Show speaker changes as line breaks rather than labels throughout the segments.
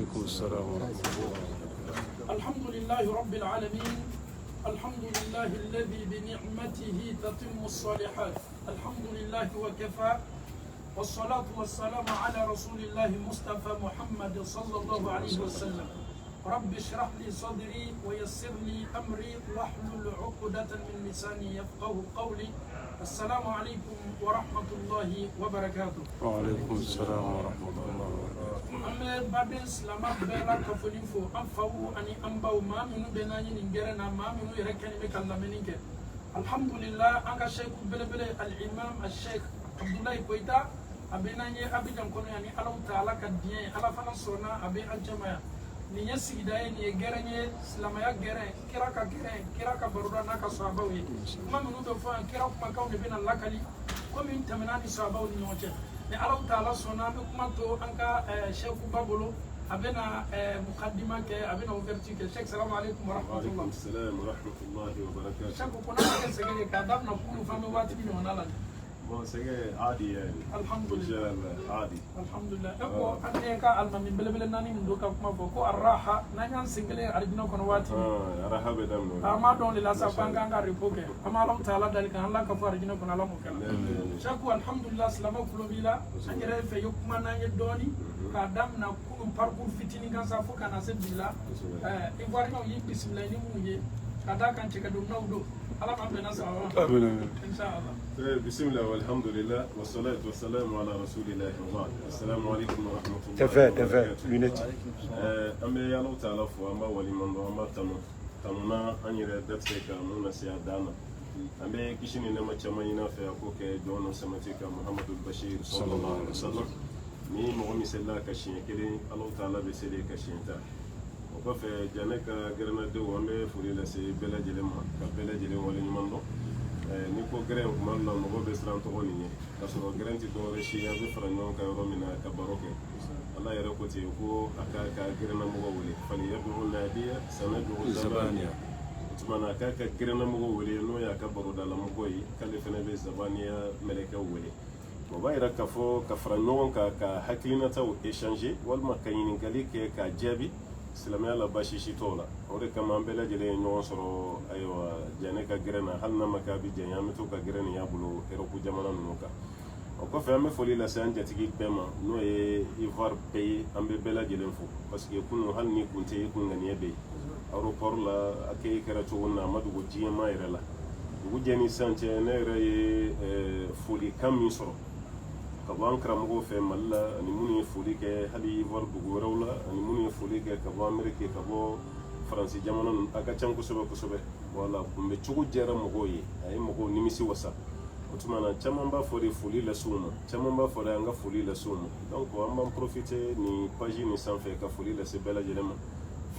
عليكم السلام ورحمة الله.
الحمد لله رب العالمين. الحمد لله الذي بنعمته تتم الصالحات. الحمد لله وكفى، والصلاة والسلام على رسول الله مصطفى محمد صلى الله عليه وسلم. رب اشرح لي صدري ويسر لي أمري واحلل عقدة من لساني يفقه قولي. السلام عليكم ورحمة الله وبركاته.
وعليكم السلام ورحمة الله وبركاته.
Ame baden silama bela kafoni fo anfawu ani ambaw ma minu benani ningere na ma minu yere kan me kan lamenike. Alhamdulillah anga sheikh belebele al-imam al-sheikh Abdullah Koita abenanye abijan kono yani Allah taala kadien ala fana sona abe aljama ni yesi gidaye ni gerenye silama ya gere kira ka baruda na ka sahabawi ma minu do fa kira kuma kaune bena lakali ko min tamanani sahabawi ni oche ni Allah taala sona be kuma to anka sheikh babolo abena mukaddima ke abena ouverture ke sheikh assalamu alaikum wa rahmatullah.
Wa alaikum assalam wa rahmatullahi wa barakatuh.
sheikh kuna ke segele ka dabna kulu fami wati ni onala
Bon, c'est عادي يعني.
alhamdulillah
عادي.
alhamdulillah eko ande ka alma min belebele nani ndo ka kuma ko arraha nanya singele arjina kono wati
raha bedam no.
ama don la sa banga nga ripoke ama Allah taala dalika Allah ka far arjina kono Allah mo kala sheikh alhamdulillah salama kulo bila angere fe yokuma nanye doni ka damna ku parcours fitini kan sa fo kana se bila ivoire no yi bismillah ni mu ye kada kan cika dum nawdo Allah ma bena sa inshallah.
بسم الله والحمد لله والصلاة والسلام على رسول الله وبعد. السلام عليكم ورحمة الله
تفا لونتي.
أما يا الله تعالى فما ولي من ما تمنا أن يردت سك من سيادنا. أما كيشني لما تمانينا في أكوك جون سمتك محمد البشير صلى الله عليه وسلم. مي مغمي سلا كشين كلي الله تعالى بسلي كشين تا. وكفى جانك غرنا دو أما فريلا سي بلا جلما كبلا جلما ولي من ni ko gren kuma la mo be sran to woni ni kaso gren ti do re shi ya be fran non ka ro mina ka baroke Allah ya rako ti ko aka ka gren na mo wole fali yadu nadiya sanadu zabaniya tumana ka ka gren na mo wole no ya ka baro da la mo koyi kale fene be zabaniya meleka wole mo ba ira ka fo ka fran non ka haklina ta o échanger wal ma kayini gali ke ka jabi silamaya la bashi shi tola o de kama an bɛɛ lajɛlen ɲɔgɔn sɔrɔ ayiwa jɛnɛ ka gɛrɛn na hali n'a ma k'a bi jɛn an bɛ to ka gɛrɛn y'a bolo Europe jamana ninnu kan o kɔfɛ an bɛ foli lase an jatigi bɛɛ ma n'o ye Ivoire bɛɛ ye an bɛ bɛɛ lajɛlen fo parce que kunun hali ni kun tɛ yen kun ŋaniya bɛ yen aéroport la a kɛ kɛra cogo min na a ma dogo diɲɛma yɛrɛ la dugu jɛ ni sisan cɛ ne yɛrɛ ye folikan min sɔrɔ ka bɔ an karamɔgɔw fɛ Mali la ani minnu ye foli kɛ hali Ivoire dugu wɛrɛw la ani minnu ye foli kɛ ka bɔ Amérique ka bɔ Faransi jamana ninnu a ka can kosɛbɛ kosɛbɛ wala kunbɛ cogo diyara mɔgɔw ye a ye mɔgɔw nimisi wasa o tuma na caman b'a fɔ de foli lase u ma caman b'a fɔ de an ka foli lase u ma donc an b'an profiter ni page nin sanfɛ ka foli lase bɛɛ lajɛlen ma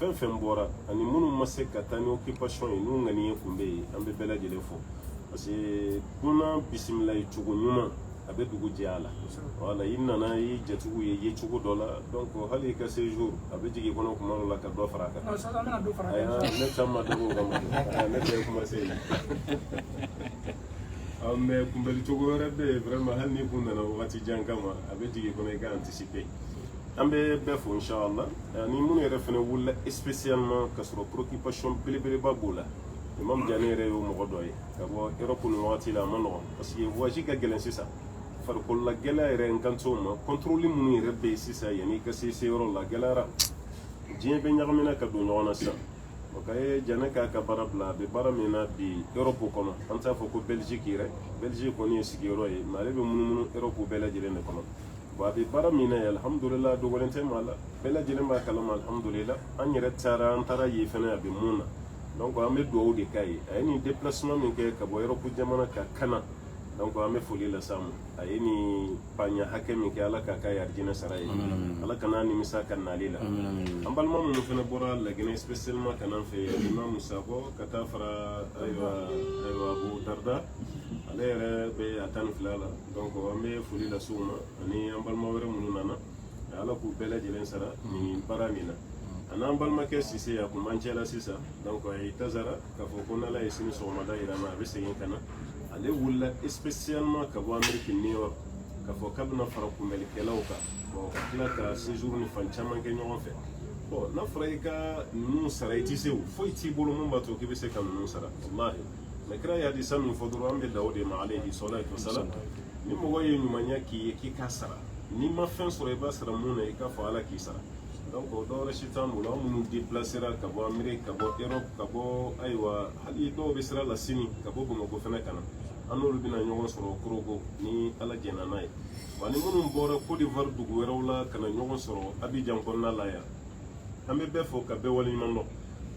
fɛn fɛn bɔra ani minnu ma se ka taa ni occupation ye n'u ŋaniye kun bɛ yen an bɛ bɛɛ lajɛlen fo parce que dunan bisimila ye cogo ɲuman a bɛ dugu jɛ a la wala i nana i jatigiw ye ye cogo dɔ la donc hali i ka séjour a bɛ jigin i kɔnɔ kuma dɔ la ka dɔ fara a kan ne caman ma dogo o kama ne tɛ kuma se mais kunbɛli cogo wɛrɛ bɛ yen vraiment hali ni kun nana wagati jan kama a bɛ jigin i kɔnɔ i ka anticiper an bɛ bɛɛ fo inchallah ni minnu yɛrɛ fana wulila spécialement ka sɔrɔ préoccupation belebeleba b'o la Imam Diané yɛrɛ y'o mɔgɔ dɔ ye ka bɔ Europe nin wagati la a ma nɔgɔn parce que voyage ka gɛlɛn sisan farikolola gɛlɛya yɛrɛ n kan t'o ma contrôle minnu yɛrɛ bɛ yen sisan yanni i ka se yɔrɔ la gɛlɛyara diɲɛ bɛ ɲagamina ka don ɲɔgɔn na sisan o ka ye Diané k'a ka baara bila a bɛ baara min na bi Europe kɔnɔ an t'a fɔ ko Belgique yɛrɛ Belgique kɔni ye sigiyɔrɔ ye mais ale bɛ munumunu Europe bɛɛ lajɛlen de kɔnɔ bon a bɛ baara min na ye alhamdulillah dogolen tɛ maa la bɛɛ lajɛlen b'a kalama alhamdulillah an yɛrɛ taara ye fɛnɛ a bɛ mun na donc an bɛ dugawu de k'a ye a ye nin déplacement min kɛ ka bɔ Europe jamana ka kana donc an bɛ foli lase a ma a ye nin paɲa hakɛ min kɛ ala k'a ka yarijinɛ sara ye ala kana nimisa ka nali la an balima minnu fana bɔra Laginɛ spécialement ka n'an fɛ Imam Sakɔ ka taa fara ayiwa Abu Darda ale yɛrɛ bɛ a 12 la donc an bɛ foli lase u ma ani an balima wɛrɛ minnu nana ala k'u bɛɛ lajɛlen sara nin baara min na a n'an balimakɛ Sise a kun b'an cɛla sisan donc a ye tasara k'a fɔ ko n'ala ye sini sɔgɔmada yira n na a bɛ segin ka na ale wulila spécialement ka bɔ Amérique New York k'a fɔ k'a bɛna fara kunbɛlikɛlaw kan bon ka tila ka séjour ni fan caman kɛ ɲɔgɔn fɛ bon n'a fɔra i ka ninnu sara i tɛ se o foyi t'i bolo mun b'a to k'i bɛ se ka ninnu sara wallahi mais kira ye hadisa min fɔ dɔrɔn an bɛ dawo de ma alayhi salatu wasalam ni mɔgɔ ye ɲumanya k'i ye k'i ka sara n'i ma fɛn sɔrɔ i b'a sara mun na i k'a fɔ ala k'i sara donc o dɔwɛrɛ si t'an bolo an minnu déplacera ka bɔ Amérique ka bɔ Europe ka bɔ ayiwa hali dɔw bɛ sira la Sini ka bɔ Bamakɔ fɛnɛ ka na an n'olu bɛna ɲɔgɔn sɔrɔ Korogo ni ala jɛna n'a ye wa ni minnu bɔra Côte d'Ivoire dugu wɛrɛw la ka na ɲɔgɔn sɔrɔ Abidjan kɔnɔna la yan an bɛ bɛɛ fɔ ka bɛɛ waleɲuman dɔn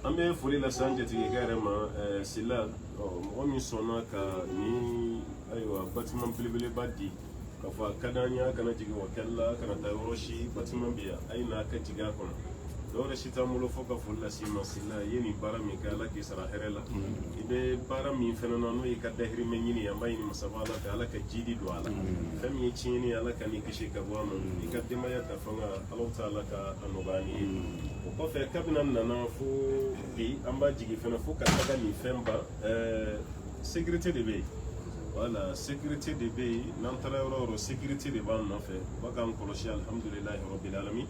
an bɛ foli lase an jatigikɛ yɛrɛ ma Sila mɔgɔ min sɔnna ka ni ayiwa bâtiment belebeleba di k'a fɔ a ka d'an ye a kana jigin hôtel la kana taa yɔrɔ si bâtiment bɛ yan a ye n'a ka jigin a kɔnɔ dɔwɛrɛ si t'an bolo fo ka foli lase i ma Sila i ye nin baara min kɛ ala k'i sara hɛrɛ la i bɛ baara min fɛnɛ na n'o y'i ka dahirimɛ ɲini an b'a ɲini masaba ala fɛ ala ka jidi don a la fɛn min ye tiɲɛni ye ala ka n'i kisi ka bɔ a ma i ka denbaya ta fanga ala ta'ala ka a nɔgɔya ni ye o kɔfɛ kabini an nana fo bi an b'a jigin fɛnɛ fo ka taga nin fɛn ban sécurité de bɛ yen voilà sécurité de bɛ yen n'an taara yɔrɔ o yɔrɔ sécurité de b'an nɔfɛ ba k'an kɔlɔsi alihamudulilayi rabbil alamin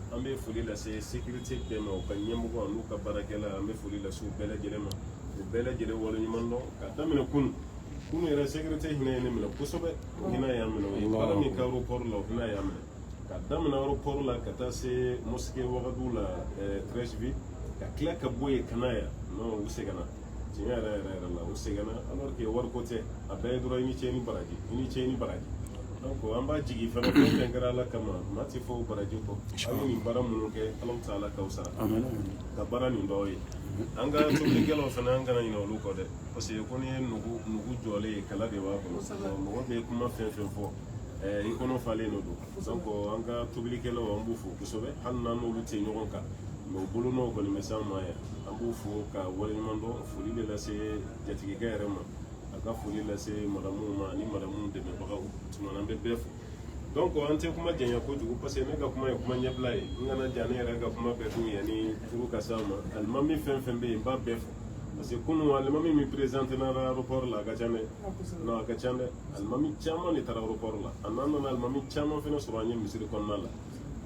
an bɛ foli lase sécurité bɛɛ ma u ka ɲɛmɔgɔ n'u ka baarakɛla an bɛ foli lase u bɛɛ lajɛlen ma u bɛɛ lajɛlen waleɲuman dɔn ka daminɛ kunu yɛrɛ sécurité hinɛ ye ne minɛ kosɛbɛ o hinɛ y'an minɛ o ye baara min kɛ aéroport la o hinɛ y'an minɛ ka daminɛ aéroport la ka taa se mosquée Ouagadougou la Treichville ka tila ka bɔ yen ka na yan non u seginna tiɲɛ yɛrɛ la u seginna alors que wariko tɛ a bɛɛ ye dɔrɔn i ni ce i ni baraji donc an b'a jigin fɛnɛ fɛn fɛn kɛra ala kama maa ti fɔ baraji kɔ a ye nin baara minnu kɛ ala ta'ala k'aw sara ka baara nin dɔw ye an ka tobilikɛlaw fɛnɛ an kana ɲinɛ olu kɔ dɛ parce que ko ni ye nugu jɔlen ye kala de b'a kɔnɔ mɔgɔ bɛ kuma fɛn fɛn fɔ i kɔnɔ falen do donc an ka tobilikɛlaw an b'u fo kosɛbɛ hali n'an n'olu tɛ ɲɔgɔn kan mais u bolo n'o kɔni bɛ s'an ma yan an b'u fo ka waleɲuman dɔn foli de lase jatigikɛ yɛrɛ ma a ka foli lase madamuw ma ani madamuw dɛmɛbagaw tuma an bɛ bɛɛ fo donc an tɛ kuma janya kojugu parce que ne ka kuma ye kuma ɲɛbila ye n kana ja ne yɛrɛ ka kuma bɛɛ dun yanni furu ka s'a ma alimami fɛn fɛn bɛ yen n b'a bɛɛ fo parce que kunun alimami min présenté na aéroport la a ka ca dɛ non a ka ca dɛ alimami caman de taara aéroport la a n'an nana alimami caman fɛnɛ sɔrɔ an ye misiri kɔnɔna la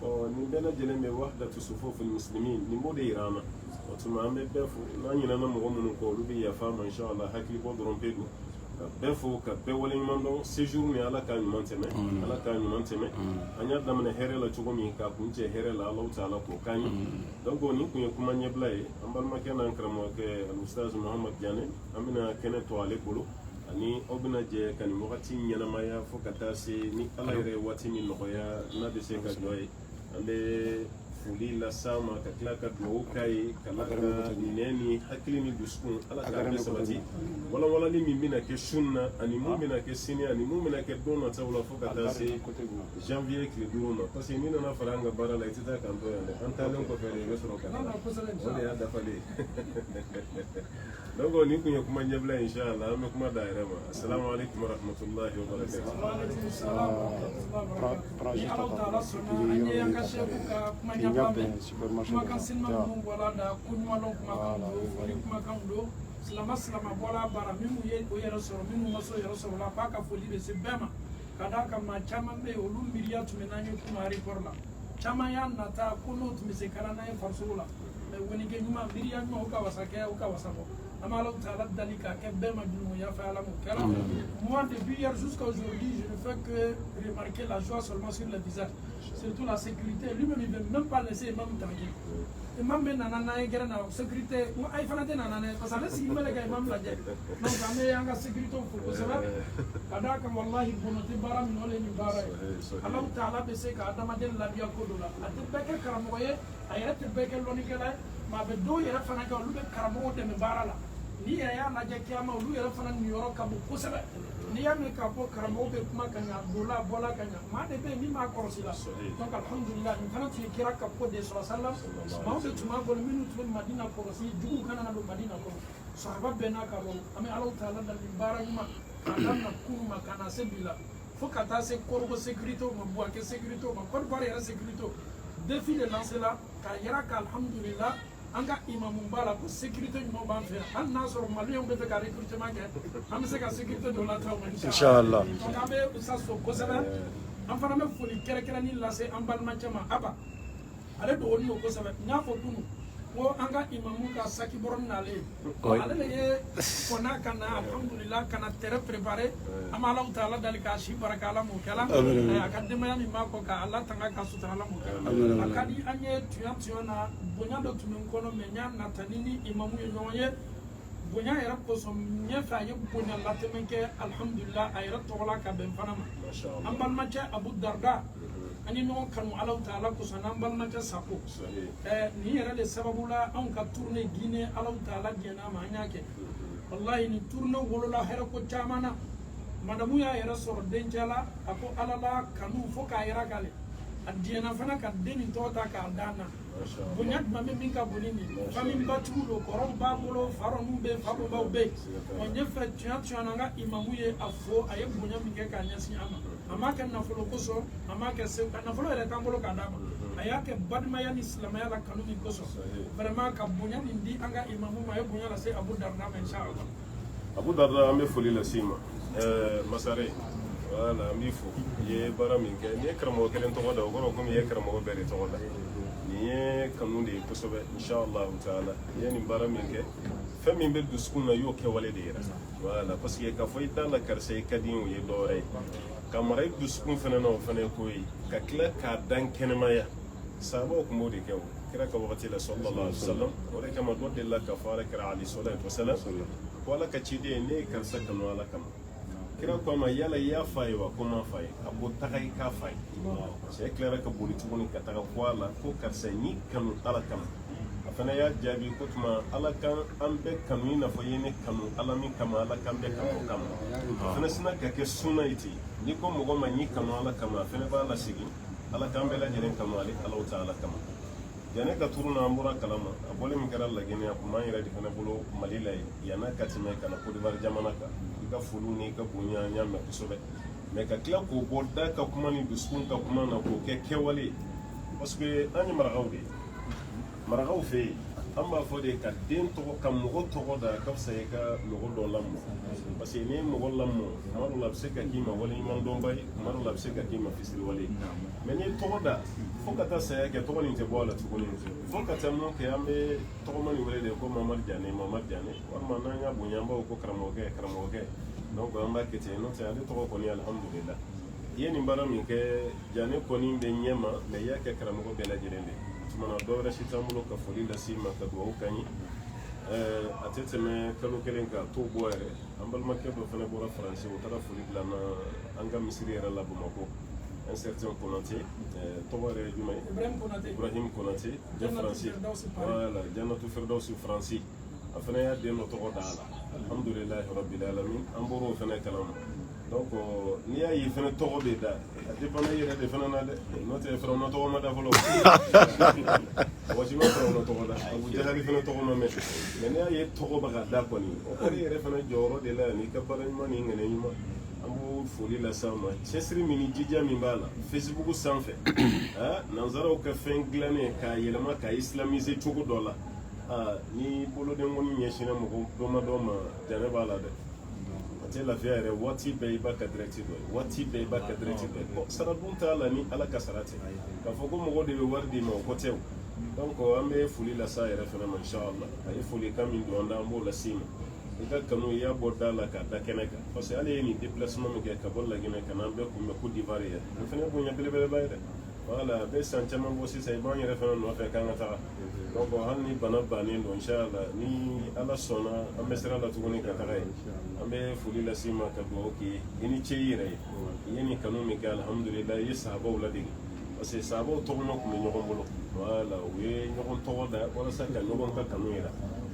nin bɛɛ lajɛlen bɛ wahdatu sufufil muslimin nin b'o de yira an na o tuma an bɛ bɛɛ fo n'an ɲinɛna mɔgɔ minnu kɔ olu bɛ yafa an ma inshallah hakili bɔ dɔrɔn pe don ka bɛɛ fo ka bɛɛ waleɲuman dɔn séjour ni ala k'a ɲuman tɛmɛ ala k'a ɲuman tɛmɛ an y'a daminɛ hɛrɛ la cogo min k'a kun cɛ hɛrɛ la ala ta'ala k'o k'an ye donc nin kun ye kuma ɲɛbila ye an balimakɛ n'an karamɔgɔkɛ alustaz Muhamad Diané an bɛna kɛnɛ to ale bolo ani aw bɛna jɛ ka nin wagati ɲɛnamaya fo ka taa se ni ala yɛrɛ ye waati min nɔgɔya n'a bɛ se ka jɔ ye an bɛ foli las'a ma ka tila ka dugawu k'a ye ka ala ka nɛn ni hakili ni dusukun ala k'a bɛɛ sabati walawalali min bɛna kɛ sun na ani mun bɛna kɛ sini ani mun bɛna kɛ don nataw la fo ka taa se janvier tile 5 ma parce que n'i nana fara an ka baara la i tɛ taa k'an to yan dɛ an taalen kɔfɛ de i bɛ sɔrɔ ka taa o de y'a dafalen donc nin kun ye kuma ɲɛbila ye inshallah an bɛ kuma da yɛrɛ ma assalamu alaikum warahmatullahi wabarakatuh
kumakan sinima ninnu bɔra da ko ɲuman dɔn kumakan don foli kumakan don silama bɔra bara minnu ye o yɛrɛ sɔrɔ minnu ma se o yɛrɛ sɔrɔ la b'a ka foli bɛ se bɛɛ ma ka d'a kan maa caman bɛ yen olu miiriya tun bɛ n'an ye kunun aéroport la caman y'a nata ko n'o tun bɛ se ka na n'an ye farisogo la mais wɛnike ɲuman miiriya ɲuman o ka wasa kɛ o ka wasa bɔ an b'a ala ta'ala dali k'a kɛ bɛɛ ma juguya fɛ ala m'o kɛra moi depuis hier jusqu'à aujourd'hui je ne fais que remarquer la joie seulement sur le visage surtout la sécurité lui-même il ne veut même pas laisser imam tranquille imam bɛ nana n'an ye gɛrɛ na sécurité ayi fana tɛ nana dɛ parce que ale sigi bɛ ka imam lajɛ donc an bɛ an ka sécurité fo kosɛbɛ ka d'a kan walahi bɔnɔ tɛ baara min o de ye nin baara ye ala ta'ala bɛ se ka adamaden labiya ko dɔ la a tɛ bɛɛ kɛ karamɔgɔ ye a yɛrɛ tɛ bɛɛ kɛ lɔnnikɛla ye mais a bɛ dɔw yɛrɛ fana kɛ olu bɛ karamɔgɔw dɛmɛ baara la n'i yɛrɛ y'a lajɛ kiyama olu yɛrɛ fana niyɔrɔ ka bon kosɛbɛ n'i y'a mɛn k'a fɔ karamɔgɔw bɛ kuma ka ɲa donla bɔla ka ɲa maa de bɛ yen min b'a kɔlɔsi la donc alhamdulilah nin fana tun ye kira ka ko de sɔrɔ sallam maaw de tun b'a bolo minnu tun bɛ madina kɔlɔsi juguw kana na don madina kɔnɔ sahaba bɛɛ n'a ka rɔl an bɛ alaw ta'ala dali nin baara ɲuman k'a daminɛ kunun ma ka na se bi la fo ka taa se korogo sécurité ma buwake sécurité ma Côte d'Ivoire yɛrɛ sécurité défi de lancer la k'a yira ka alhamdulilah an ka imamu b'a la ko sécurité ɲuman b'an fɛ yan hali n'a sɔrɔ maliyɛnw bɛ fɛ ka recrutement kɛ an bɛ se ka sécurité dɔ la taa o ma inchallah donc an bɛ sa so kosɛbɛ an fana bɛ foli kɛrɛnkɛrɛnnen lase an balimacɛ ma aba ale dɔgɔnin don kosɛbɛ n y'a fɔ kunu ko an ka imamu ka saki bɔrɔnin n'ale ye ale de ye kɔnna ka na alhamdulillah ka na tɛrɛ préparé an bɛ Alahu taala dali k'a si baraka Ala m'o kɛla a ka denbaya min b'a kɔ ka Ala tanga ka sutura Ala m'o kɛla a ka di an ye tuyan na bonya dɔ tun bɛ n kɔnɔ mais n y'a nata ni imamu ye ɲɔgɔn ye bonya yɛrɛ kosɔn ɲɛfɛ a ye bonya latɛmɛ kɛ alhamdulillah a yɛrɛ tɔgɔla ka bɛn fana ma an balimacɛ Abu Darda an ye ɲɔgɔn kanu Alahu taala kosɔn n'an balimacɛ Sako nin yɛrɛ de sababu la anw ka tournée Guinée Alahu taala diɲɛna ma an y'a kɛ wallahi nin tournée wolola hɛrɛ ko caman na madamu y'a yɛrɛ sɔrɔ dencɛ la a ko Ala la kanu fo k'a yɛrɛ k'ale a diɲɛna fana ka den nin tɔgɔ ta k'a d'a na bonya jumɛn bɛ min ka bon ni nin famille batigiw don kɔrɔw b'a bolo farɔniw bɛ yen fabaw bɛ yen wa n ye fɛ tuyan na an ka imamu ye a fo a ye bonya min kɛ k'a ɲɛsin an ma a m'a kɛ nafolo kosɔn a m'a kɛ se nafolo yɛrɛ t'an bolo k'a d'a ma a y'a kɛ balimaya ni silamɛya la kanu min kosɔn vraiment ka bonya nin di an ka imamu ma a ye bonya lase Abu Darda ma inchallah
Abu Darda an bɛ foli lase i ma Masare voilà an b'i fo i ye baara min kɛ n'i ye karamɔgɔ kelen tɔgɔ da o kɔrɔ komi i ye karamɔgɔ bɛɛ de tɔgɔ da nin ye kanu de ye kosɛbɛ inchallah taala i ye nin baara min kɛ fɛn min bɛ dusukun na i y'o kɛwale de yira voilà parce que k'a fɔ i t'a la karisa i ka di o ye dɔwɛrɛ ye ka mara i dusukun fana na o fana ye ko ye ka tila k'a dan kɛnɛmaya sahabaw tun b'o de kɛ o kira ka wagati la sallallahu alaihi wasallam o de kama dɔ delila ka fɔ ala kɛra alayhi salatu wasalam ko ala ka ciden ne ye karisa kanu ala kama kira ko a ma yala i y'a fa ye wa ko m'a fa ye a ko taga i k'a fa ye cɛ tilara ka boli tuguni ka taga fɔ a la ko karisa n'i kanu ala kama a fana y'a jaabi ko tuma ala kan an bɛɛ kanu i n'a fɔ i ye ne kanu ala min kama ala kan bɛɛ kanu o kama a fana sina ka kɛ sunna ye ten n'i ko mɔgɔ ma n'i kanu ala kama a fana b'a lasegin ala kan bɛɛ lajɛlen kanu ale Alahu taala kama yanni ka turu na an bɔra kalama a bɔlen min kɛra Laginɛ a kun b'an yɛrɛ de fana bolo Mali la yen yan'a ka tɛmɛ ka na Côte d'Ivoire jamana kan i ka foliw ni ka bonya n y'a mɛn kosɛbɛ mais ka tila k'o bɔ da ka kuma ni dusukun ka kuma na k'o kɛ kɛwale parce que an ye marakaw de ye marakaw fɛ yen an b'a fɔ de ka den tɔgɔ ka mɔgɔ tɔgɔ da ka fisa i ka mɔgɔ dɔ lamɔ parce que n'i ye mɔgɔ lamɔ tuma dɔw la a bɛ se ka k'i ma waleɲumandɔnba ye tuma dɔw la a bɛ se ka k'i ma fisiriwale ye mais n'i ye tɔgɔ da fo ka taa saya kɛ tɔgɔ nin tɛ bɔ a la tuguni fo ka taa mun kɛ an bɛ tɔgɔma nin wele de ko Mamadu Diané walima n'an y'a bonya an b'a fɔ ko karamɔgɔkɛ donc an b'a kɛ ten n'o tɛ ale tɔgɔ kɔni alhamdulillah i ye nin baara min kɛ Diané kɔni bɛ ɲɛ ma mais i y'a kɛ karamɔgɔ bɛɛ lajɛlen de tumana dɔ wɛrɛ si t'an bolo ka foli lase ma ka dugawu k'an ye a tɛ tɛmɛ kalo kelen kan a t'o bɔ yɛrɛ an balimakɛ dɔ fana bɔra Faransi o taara foli bila an ka misiri yɛrɛ la Bamakɔ un certain Konaté tɔgɔ yɛrɛ ye jumɛn ye Ibrahim Konaté de Faransi voilà Jannatul Firdausi Faransi a fana y'a den dɔ tɔgɔ da a la alhamdulilahi rabbil alamin an bɔra o fana kalama donc n'i y'a ye fana tɔgɔ de da a dépend i yɛrɛ de fana na dɛ n'o tɛ Firawuna tɔgɔ ma da fɔlɔ mɔgɔ si ma Firawuna tɔgɔ da Abu Jahali fana tɔgɔ ma mɛn mais n'i y'a ye tɔgɔ bɛ ka da kɔni o kɔni yɛrɛ fana jɔyɔrɔ de la yan n'i ka baara ɲuman ni ŋɛnɛ ɲuman an b'o foli lase aw ma cɛsiri min ni jija min b'a la Facebook sanfɛ nanzaraw ka fɛn dilannen k'a yɛlɛma k'a islamiser cogo dɔ la ni boloden kɔni ɲɛsinna mɔgɔ dɔ ma Diané b'a la dɛ a tɛ lafiya yɛrɛ waati bɛɛ i b'a ka direct dɔ ye waati bɛɛ i b'a ka direct dɔ ye bon sara dun t'a la ni ala ka sara tɛ k'a fɔ ko mɔgɔ de bɛ wari d'i ma o ko tɛ o donc an bɛ foli lase a yɛrɛ fana ma inchallah a ye folikan min don an da an b'o lase i ma i ka kanu i y'a bɔ da la k'a da kɛnɛ kan parce que ale ye nin déplacement min kɛ ka bɔ Laginɛ ka na an bɛɛ kunbɛn Côte d'Ivoire yɛrɛ o fana ye bonya belebeleba ye dɛ voilà a bɛ san caman bɔ sisan i b'an yɛrɛ fana nɔfɛ k'an ka taga donc hali ni bana bannen don inchallah ni ala sɔnna an bɛ sira la tuguni ka taga yen an bɛ foli lase i ma ka dugawu k'i ye i ni ce i yɛrɛ ye i ye nin kanu min kɛ alhamdulillah i ye sahabaw ladege parce que sahabaw tɔgɔma tun bɛ ɲɔgɔn bolo voilà u ye ɲɔgɔn tɔgɔ da walasa ka ɲɔgɔn ka kanu yira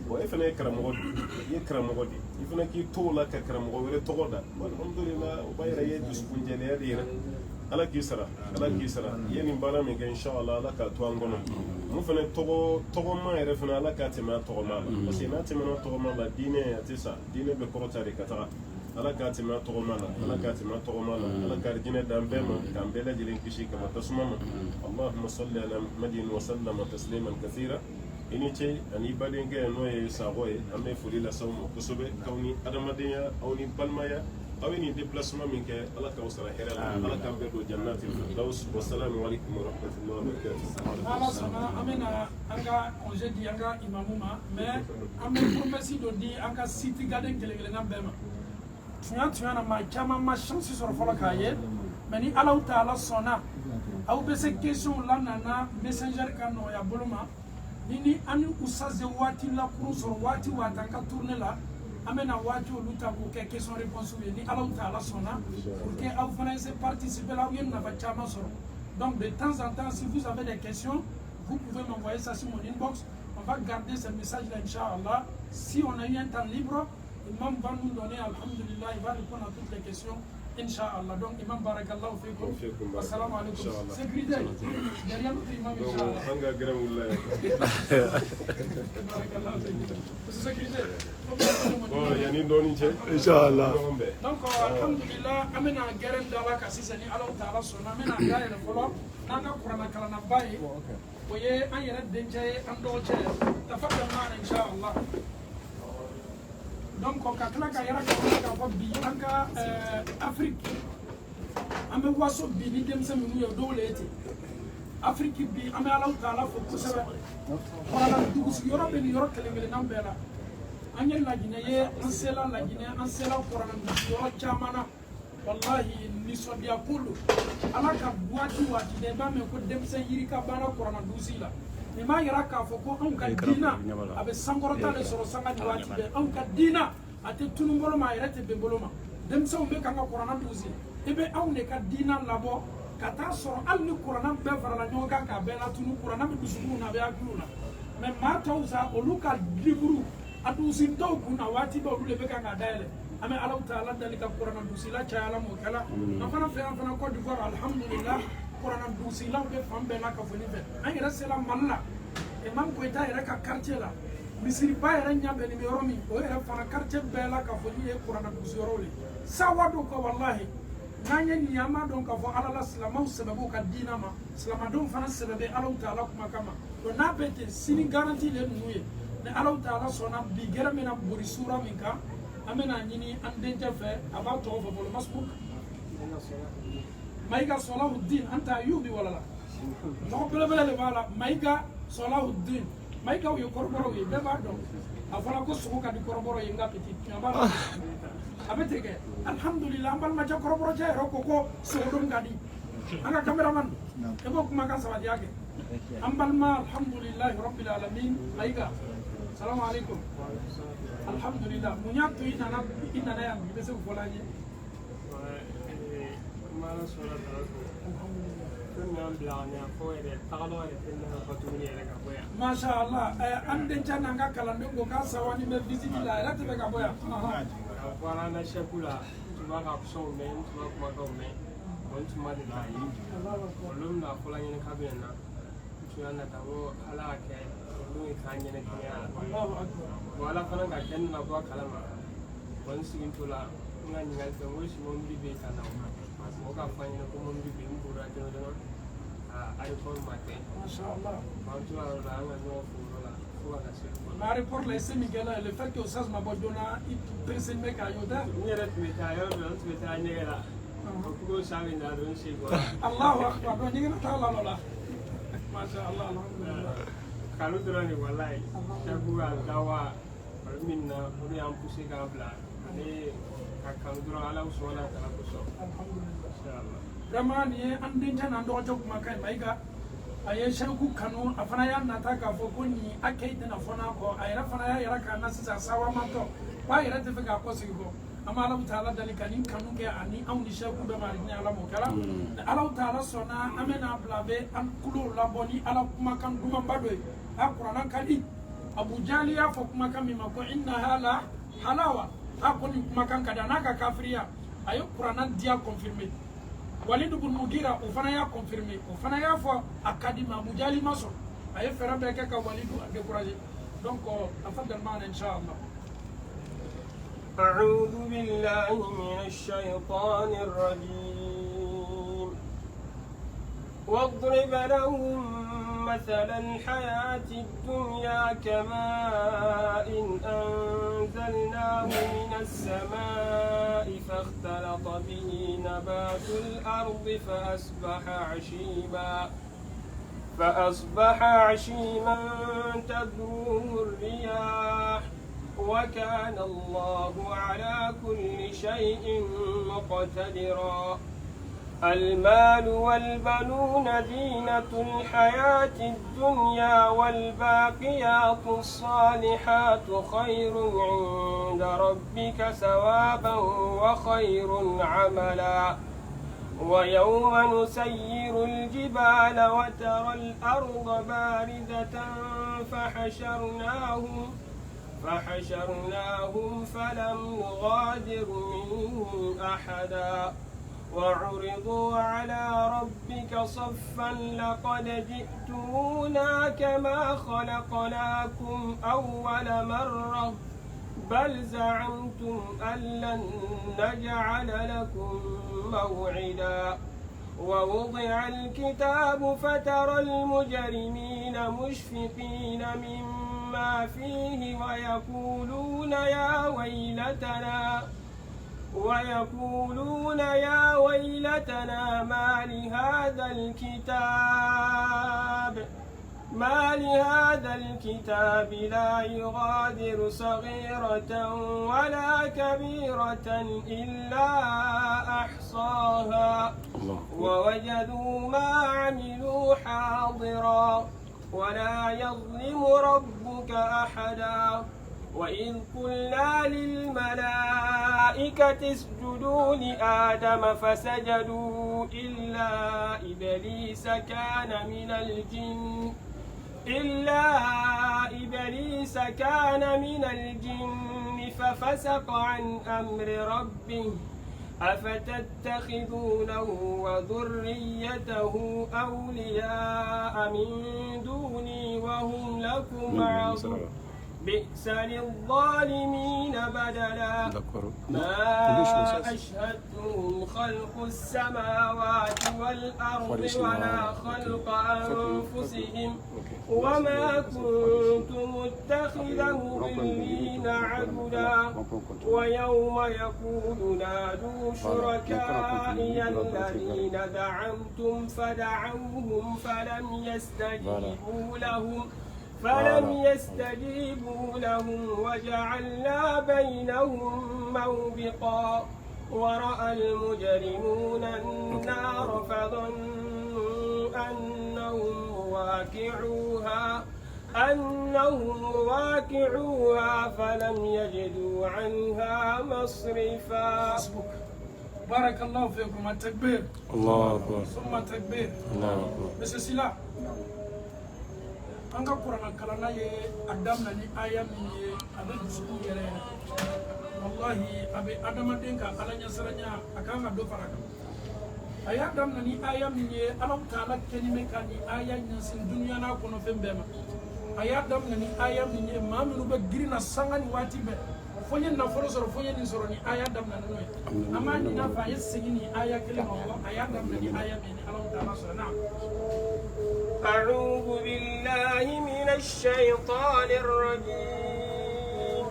bon e fana ye karamɔgɔ de i ye karamɔgɔ de i fana k'i to o la ka karamɔgɔ wɛrɛ tɔgɔ da alhamdulillah o b'a yira i ye dusukun jɛlenya de yira ala k'i sara i ye nin baara min kɛ inchallah ala k'a to an kɔnɔ mun fana tɔgɔma yɛrɛ fana ala k'a tɛmɛ a tɔgɔma la parce que n'a tɛmɛna tɔgɔma la diinɛ a tɛ sa diinɛ bɛ kɔrɔta de ka taga ala k'a tɛmɛ a tɔgɔma la ala k'a tɛmɛ a tɔgɔma la ala ka diinɛ d'an bɛɛ ma k'an bɛɛ lajɛlen kisi ka bɔ tasuma ma allahumma salli ala muhammadin wa sallama tasliman kathira i ni ce ani badenkɛ n'o ye Sakɔ ye an bɛ foli lase aw ma kosɛbɛ k'aw ni adamadenya aw ni balimaya awini déplacement min ke ala ka usara hera ala ka bedo jannatul firdaus wa assalamu alaykum wa rahmatullahi wa barakatuh
ala sana amena anga congé di anga imamuma mais ame promesse do di anga city garden kele na bema tuya na ma chama ma chance sur fola kaye mais ni ala taala sona au be se question la nana messenger kan no ya boluma nini ani usaze wati la kuru sur wati watanga tourner la amena wati oluta ko ke question réponse ni ala taala sona pour que au français participer là où il n'a pas chama sur. Donc de temps en temps, si vous avez des questions, vous pouvez m'envoyer ça sur mon inbox. On va garder ce message-là, Inch'Allah. Si on a eu un temps libre, l'imam va nous donner, alhamdulillah, il va répondre à toutes les questions, Inch'Allah. Donc, imam barakallah, fikum. Assalamu alaikum. Sécurité. Derrière notre imam, Inch'Allah. Sécurité.
Inch'Allah.
Donc, alhamdulillah, amena geren dala kasi sani Allah ta'ala sona amena gaya le folo nanga Qur'an kala na baye oye an yere denjaye an do che tafaddal ma inshallah. Donc ko katla ka yara ka bi anka Afrique ame waso bi ni dem sami mu yo dole ete Afrique bi ame Allah ta'ala fo ko sebe wala dugu si yoro be ni yoro kele nan bela anya la Guinée ye ansela la Guinée ansela Qur'an bi yoro chamana wallahi ni sodia kulu alaka wati de ba me ko dem se yiri ka bana Qur'an dusila ni ma yara ka fo ko on ka dina abe sangorota le soro sanga di wati be on ka dina ate tunu mbolo ma yara te be mbolo ma dem se on be ka Qur'an dusi ebe on ne ka dina labo kata soro al ni Qur'an be farala nyoga ka be la tunu Qur'an be dusu na be akluna mais ma tawza oluka liburu adu sinto kuna wati ba dule be ka ngadaele ame Allah ta'ala dalika Qur'an dusila chaala mo kala afana fe afana ko di for alhamdulillah Qur'an dusila be fambe na ka foni be an yara sela malla e man ko ita yara ka quartier la misiri ba yara nyambe ni yoromi o yara fana quartier be la ka foni e Qur'an dusiro le sawado ko wallahi nanya niyama don ka fo ala salama sababu ka dina ma salama don fana sababe Allah ta'ala kuma kama to na bete sini garantie le nuye ne Allah ta'ala sona bi gera mena buri sura min ka amena nyini andenja fe aba to fo bolo masbuk maiga Salahuddin anta ayubi wala la no bele le wala maiga Salahuddin maiga yo korboro ye beba do afala ko suko ka di korboro ye nga petit ngaba abeteke alhamdulillah ambal ma ja korboro je ro ko so dum gadi anga cameraman e bok ma ka sawadi yake ambal ma alhamdulillah rabbil alamin maiga assalamu alaikum alhamdulillah munya to ina na ya be se ko laje
mana sura da ko nyam blanya ko ere tagalo ere tinna ko tuni ere ka boya
masha Allah an den chana nga kala ndongo ka sawani me visit la la tebe ka boya
wala na shekula tuma ka so men tuma kuma ka men on tuma de la yi olum na ko la nyene ka be na tuna na ta wo ala ke lu ka nyene kiya Allahu akbar wala fana ka ken na ko kala ma on sigin tula nga nyingal ko mo si mo mbi be kana mo ka fanya ko mo mbi be mbura jono jono ay ko mate
masha Allah
ma tuna la nga no furo la ko ka se ko
ma report le semigala le fait que osas ma bodona it person me ka yoda
ni ret me ta yo do me ta nyela ko sabe na don se ko
Allahu akbar do nyina ta la la masha Allah alhamdulillah
kalu drani wallahi tabu dawa minna uri am poussé gabla ni kalu dro ala usona kala ko so
alhamdulillah
inshallah
vraiment ni ande jana ndo to kuma kai maiga aye shanku kanu afana ya nata ka fo ko ni akai dana fona ko ayra fana ya yara kana sisa sawa mato ba yara te ka ko sigo amma Allah ta'ala dalika ni kanu ke ani aw ni shaku be mari ni ala mo kala Allah ta'ala sona amena blabe an kulo laboni ala kuma kan duma badoi alquran kali Abu Jali ya fo kuma kan mi mako inna hala halawa akoni kuma kan kada naka kafiriya ayo qur'an dia confirmer Walid ibn Mughira ufana ya confirmer ufana ya fo akadima Abu Jali maso ayo fera be ka Walid décourager donc afadal man inshallah
أعوذ بالله من الشيطان الرجيم واضرب لهم مثل الحياة الدنيا كماء أنزل أنزلناه من السماء فاختلط به نبات الأرض فأصبح عشيما تذروه الرياح وكان الله على كل شيء مقتدرا المال والبنون زينة الحياة الدنيا والباقيات الصالحات خير عند ربك ثوابا وخير عملا ويوم نسير الجبال وترى الأرض باردة فحشرناهم فلم نغادر منهم أحدا وعرضوا على ربك صفا لقد جئتمونا كما خلقناكم أول مرة بل زعمتم أن لن نجعل لكم موعدا ووضع الكتاب فترى المجرمين مشفقين مما فيه ويقولون يا ويلتنا ما لهذا الكتاب لا يغادر صغيرة ولا كبيرة إلا أحصاها ووجدوا ما عملوا حاضرا ولا يظلم ربك أحدا وإذ قلنا للملائكة اسجدوا لآدم فسجدوا إلا إبليس كان من الجن ففسق عن أمر ربه أفتتخذونه وذريته أولياء من دوني وهم لكم عدو بئس للظالمين بدلا ما أشهدتهم خلق السماوات والأرض ولا خلق أنفسهم وما كنت متخذ المضلين عبدا ويوم يقول نادوا شركائي الذين زعمتم فدعوهم فلم يستجيبوا لهم وجعلنا بينهم موبقا ورأى المجرمون النار فظنوا أنهم واقعوها فلم يجدوا عنها مصرفا.
بارك الله فيكم. التكبير.
الله أكبر.
ثم التكبير.
الله أكبر.
بس سلا anga Qur'an kalana ye adam na ni aya mi ye abe dusu yere wallahi abe adama denka alanya saranya akanga do faraka aya adam na ni aya mi ye alam taala kenime kani aya nyasin dunya na kono fembema aya adam na ni aya mi ye maminu be girina sangani wati be fonye na foro soro fonye ni soro ni aya adam na no amani na fa yesigi ni aya kelema aya adam na ni aya mi ni alam taala sona.
أعوذ بالله من الشيطان الرجيم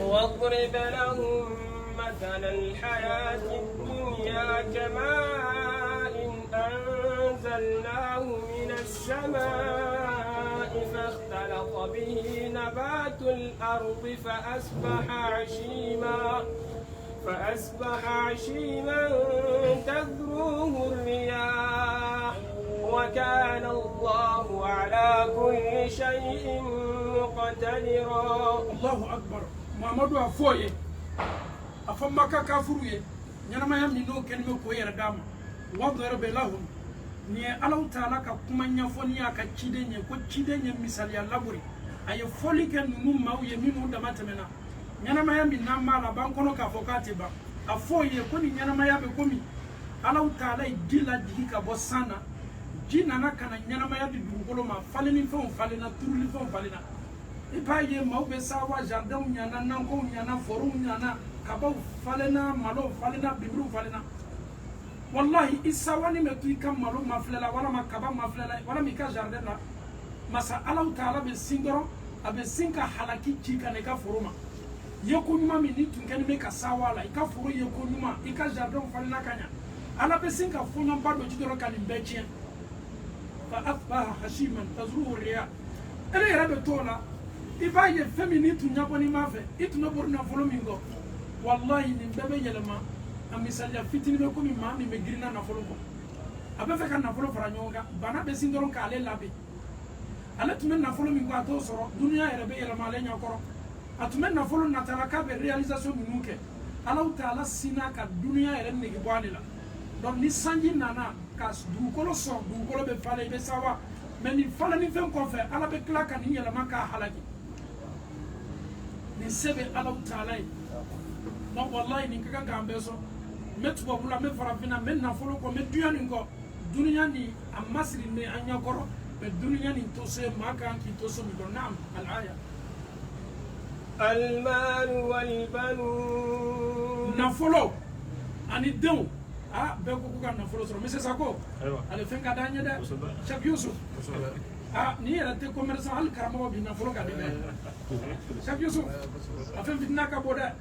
واضرب لهم مثل الحياة الدنيا كماء أنزلناه من السماء فاختلط به نبات الأرض فأصبح عشيما تذروه الرياح وكان الله على كل شيء مقتدرا.
الله أكبر. محمد أفوي أفما كافروي نعم يا منو كلمة كوير دام وضرب لهم ni alaw taala ka kuma ɲɛfɔliya ka ciden ye ko ciden ye misaliya laburi a ye fɔli kɛ ninnu maaw ye minnu dama tɛmɛna ɲɛnamaya min n'an b'a la b'an kɔnɔ k'a fɔ k'a tɛ ban a fɔ ye ko ni ɲɛnamaya bɛ komi alaw taala ye ji lajigi ka bɔ san na ji nana ka na ɲɛnamaya di dugukolo ma falenifɛnw falenna turulifɛnw falenna i b'a ye maaw bɛ sawa jardinw ɲana nankow ɲana forow ɲana kabaw falenna malow falenna bibiriw falenna wallahi isawani metu ka malo maflela wala makaba maflela wala mika jardin la masa alaw taala be singoro abe sinka halaki ci kan ka foroma yeko nyuma mi ni tun kɛni bɛ ka sawala i ka foro yeko nyuma i ka jardin falenna ka ɲa ala bɛ sin ka fɔɲɔnba dɔ ci dɔrɔn ka nin bɛɛ tiɲɛ fa asbaha hashiman tazruhu riya ele yɛrɛ bɛ t'o la i b'a ye fɛn min n'i tun ɲɛbɔn'i m'a fɛ i tun bɛ bori nafolo min kɔ wallahi nin bɛɛ bɛ yɛlɛma a misaliya fitinin bɛ komi maa min bɛ girinna nafolo kɔ a bɛ fɛ ka nafolo fara ɲɔgɔn kan bana bɛ sin dɔrɔn k'ale labɛn ale tun bɛ nafolo min kɔ a t'o sɔrɔ duniya yɛrɛ bɛ yɛlɛma ale ɲɛkɔrɔ a tun bɛ nafolo natala k'a bɛ réalisation minnu kɛ alaw taala sinna ka duniya yɛrɛ nege bɔ ale la donc ni sanji nana ka dugukolo sɔn dugukolo bɛ falen i bɛ sawa mais nin faleni fɛn kɔfɛ ala bɛ tila ka nin yɛlɛma k'a halaki nin se bɛ alaw taala ye donc wallahi nin ka kan k'an bɛɛ sɔn n bɛ tubabu la n bɛ farafinna n bɛ nafolo kɔ n bɛ duya nin kɔ duniya nin a masiri ne an ɲɛkɔrɔ mais duniya nin to se maa kan k'i to so min kɔrɔ naam al-aya
المال والبنون
nafolo ani denw bɛɛ ko k'u ka nafolo sɔrɔ monsieur Sako ale fɛn ka d'an ye dɛ Cheikh Yusuf ni yɛrɛ tɛ commerçant hali karamɔgɔ bi nafolo ka di dɛ Cheikh Yusuf a fɛn fitina ka bɔ dɛ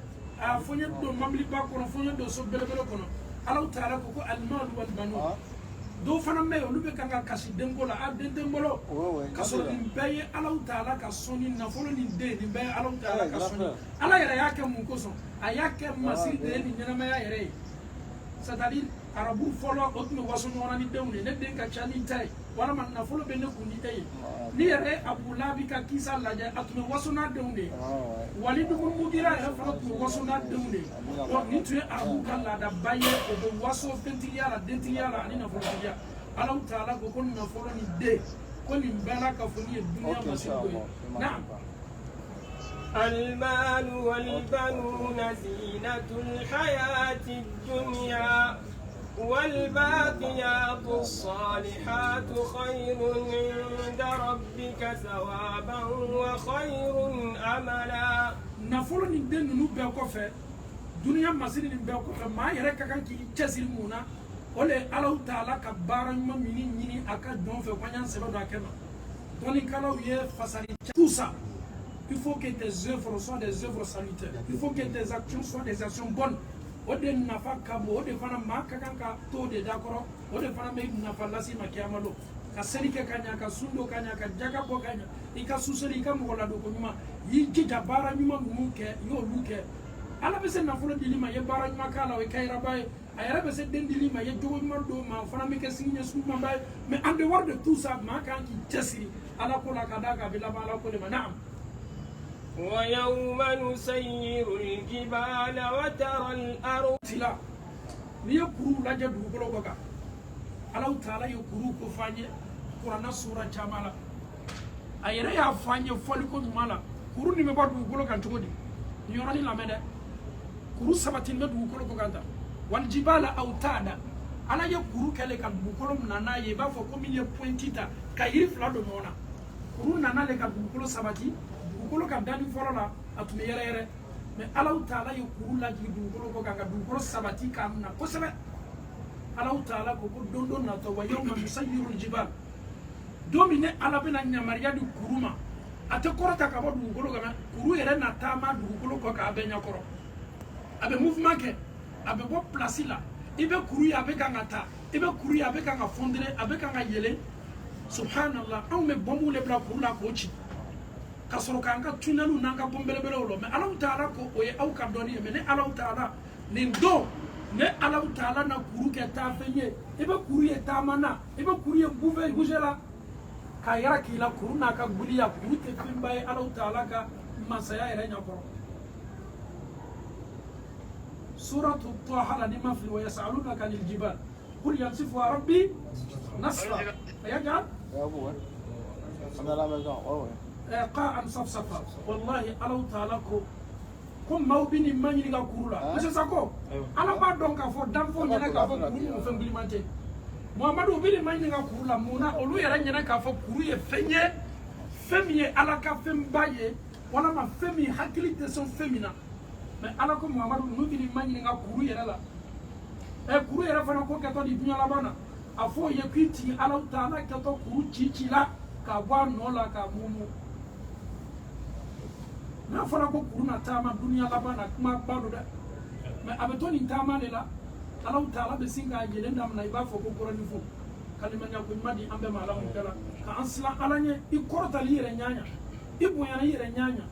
fo n ye don mabiliba kɔnɔ fo n ye don so belebele kɔnɔ alaw taala ko al-mal wal banun dɔw fana bɛ yen olu bɛ kan ka kasi denko la den tɛ n bolo ka sɔrɔ nin bɛɛ ye alaw taala ka sɔnni nafolo nin den nin bɛɛ ye alaw taala ka sɔnni ala yɛrɛ y'a kɛ mun kosɔn a y'a kɛ masiri de ye nin ɲɛnamaya yɛrɛ ye c'est-à-dire arabu fɔlɔ o tun bɛ waso ɲɔgɔn na ni denw de ne den ka ca ni ta ye walima nafolo bɛ ne kun ni e ye ni yɛrɛ Abu Lahabi ka kisa lajɛ a tun bɛ waso n'a denw de ye Walid ibn Mughira yɛrɛ fana tun bɛ waso n'a denw de ye donc nin tun ye arabu ka laadaba ye o bɛ waso fɛntigiya la dentigiya la ani nafolotigiya alaw taala ko nafolo ni den ko nin bɛɛ la ka fɔ ni ye duniya masiri dɔ ye naam
المال والبنون زينة الحياة الدنيا والباقيات الصالحات خير عند ربك ثوابا وخير أملا
nafolo ni den ninnu bɛɛ kɔfɛ duniya masiri nin bɛɛ kɔfɛ maa yɛrɛ ka kan k'i cɛsiri mun na o le ye alaw taala ka baara ɲuman min ɲini a ka jɔn fɛ ko an y'an sɛbɛ don a kɛ ma dɔnnikɛlaw ye fasari tout ça il faut que tes œuvres soient des œuvres salutaires il faut que tes actions soient des actions bonnes o de nafa ka bon o de fana maa ka kan ka to de da kɔrɔ o de fana bɛ nafa lase ma kiyama don ka seli kɛ ka ɲa ka sun don ka ɲa ka jaka bɔ ka ɲa i ka suseli i ka mɔgɔ ladon ko ɲuman y'i jija baara ɲuman ninnu kɛ i y'olu kɛ ala bɛ se nafolo dili ma i ye baara ɲuman k'a la o ye kayiraba ye a yɛrɛ bɛ se den dili ma i ye jogo ɲuman d'o ma o fana bɛ kɛ sini ɲɛsigi ɲumanba ye mais en dehors de tout ça maa kan k'i cɛsiri ala ko la ka d'a kan a bɛ laban ala ko de ma naam
ويوم نسير الجبال وترى الأرض
tila n'i ye kuru lajɛ dugukolo kɔ kan alaw taala ye kuru ko f'an ye kuranna sura caman la a yɛrɛ y'a f'an ye fɔliko ɲuman la kuru nin bɛ bɔ dugukolo kan cogo di nin yɔrɔnin lamɛn dɛ kuru sabatilen bɛ dugukolo kɔ kan tan walijibala awtada ala ye kuru kɛlen ka dugukolo mina n'a ye i b'a fɔ komi i ye pointi ta ka yiri fila don ɲɔgɔn na kuru nana le ka dugukolo sabati dugukolo ka dani fɔlɔ la a tun bɛ yɛrɛyɛrɛ mais alaw taala ye kuru lajigi dugukolo kɔ kan ka dugukolo sabati k'a mina kosɛbɛ alaw taala ko don dɔ natɔ wa yawma nusayyiru ljibal don min ne ala bɛna yamaruya di kuru ma a tɛ kɔrɔta ka bɔ dugukolo kan kuru yɛrɛ na taama dugukolo kɔ k'a bɛɛ ɲɛkɔrɔ a bɛ mouvement kɛ a bɛ bɔ place la i bɛ kuru ye a bɛ kan ka taa i bɛ kuru ye a bɛ kan ka fondre a bɛ kan ka yɛlɛ subhanallah anw bɛ bɔnbɔn de bila kuru la k'o ci ka sɔrɔ k'an ka tunneliw n'an ka bɔn belebelew la mais alaw taala ko o ye aw ka dɔnni ye mais ne alaw taala nin don ne alaw taala na kuru kɛ taafɛn ye i bɛ kuru ye taama na i bɛ kuru ye bouger la k'a yɛrɛ k'i la kuru n'a ka guliya kuru tɛ fɛnba ye alaw taala ka masaya yɛrɛ ɲɛkɔrɔ suratu taha la ni ma fili wa yasalunaka anil jibal qul yansifuha rabbi nasfa ayajal qa'an safsafa wallahi alaw taala ko maaw bɛ nin ma ɲininka kuru la monsieur Sako ala b'a dɔn k'a fɔ danfɔ ɲɛna k'a fɔ kuru ninnu fɛn giliman tɛ Muhamadu u bɛ nin ma ɲininka kuru la mun na olu yɛrɛ ɲɛna k'a fɔ kuru ye fɛn ye fɛn min ye ala ka fɛnba ye walama fɛn min hakili tɛ sɔn fɛn min na mais ala ko Muhamadu n'u bɛ nin ma ɲininka kuru yɛrɛ la kuru yɛrɛ fana ko kɛtɔ di dunuya laban na a fɔ o ye k'i ti alaw taala kɛtɔ kuru ci la k'a bɔ a nɔ la k'a mumu n'a fɔra ko kuru na taama duniya laban na kuma ba do dɛ mais a bɛ to nin taama de la Alahu Taala bɛ sin k'a yelen daminɛ i b'a fɔ ko kɔrɔni fo kalimanya ko ɲuman di an bɛɛ ma Ala mun kɛra ka an silan Ala ɲɛ i kɔrɔtali yɛrɛ ɲaɲa i bonyana i yɛrɛ ɲaɲa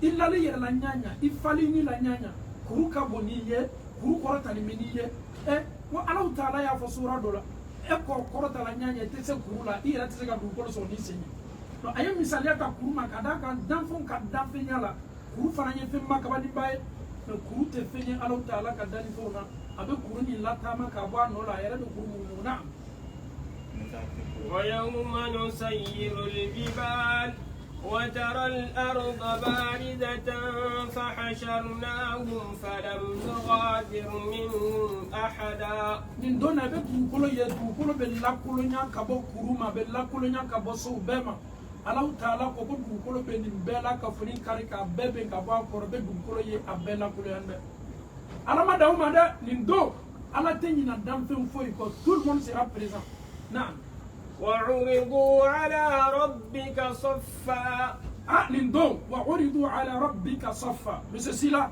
i lali yɛrɛ la ɲaɲa i fali ni la ɲaɲa kuru ka bon n'i ye kuru kɔrɔtali bɛ n'i ye wa Alahu Taala y'a fɔ sura dɔ la kɔrɔtala ɲaɲa i tɛ se kuru la i yɛrɛ tɛ se ka dugukolo sɔrɔ n'i sen ye donc a ye misaliya ta kuru ma ka d'a kan danfɛnw ka danfɛnya la kuru fana ye fɛn makabaliba ye mais kuru tɛ fɛn ye Alahu Taala ka dannifɛnw na a bɛ kuru nin lataama ka bɔ a nɔ la a yɛrɛ bɛ kuru mun na
ويوم نسير الجبال وترى الأرض باردة فحشرناهم فلم نغادر منهم أحدا
nin don na bɛ dugukolo ye dugukolo bɛ lakolonya ka bɔ kuru ma a bɛ lakolonya ka bɔ sow bɛɛ ma Alahu Taala ko dugukolo bɛ nin bɛɛ la ka foni kari k'a bɛɛ bɛn ka bɔ a kɔrɔ bɛ dugukolo ye a bɛɛ lakolonya dɛ adamadenw ma dɛ nin don Ala tɛ ɲina danfɛn foyi kɔ tout le monde sera présent naam
وعرضوا على ربك صفا
nin don وعرضوا على ربك صفا monsieur Sila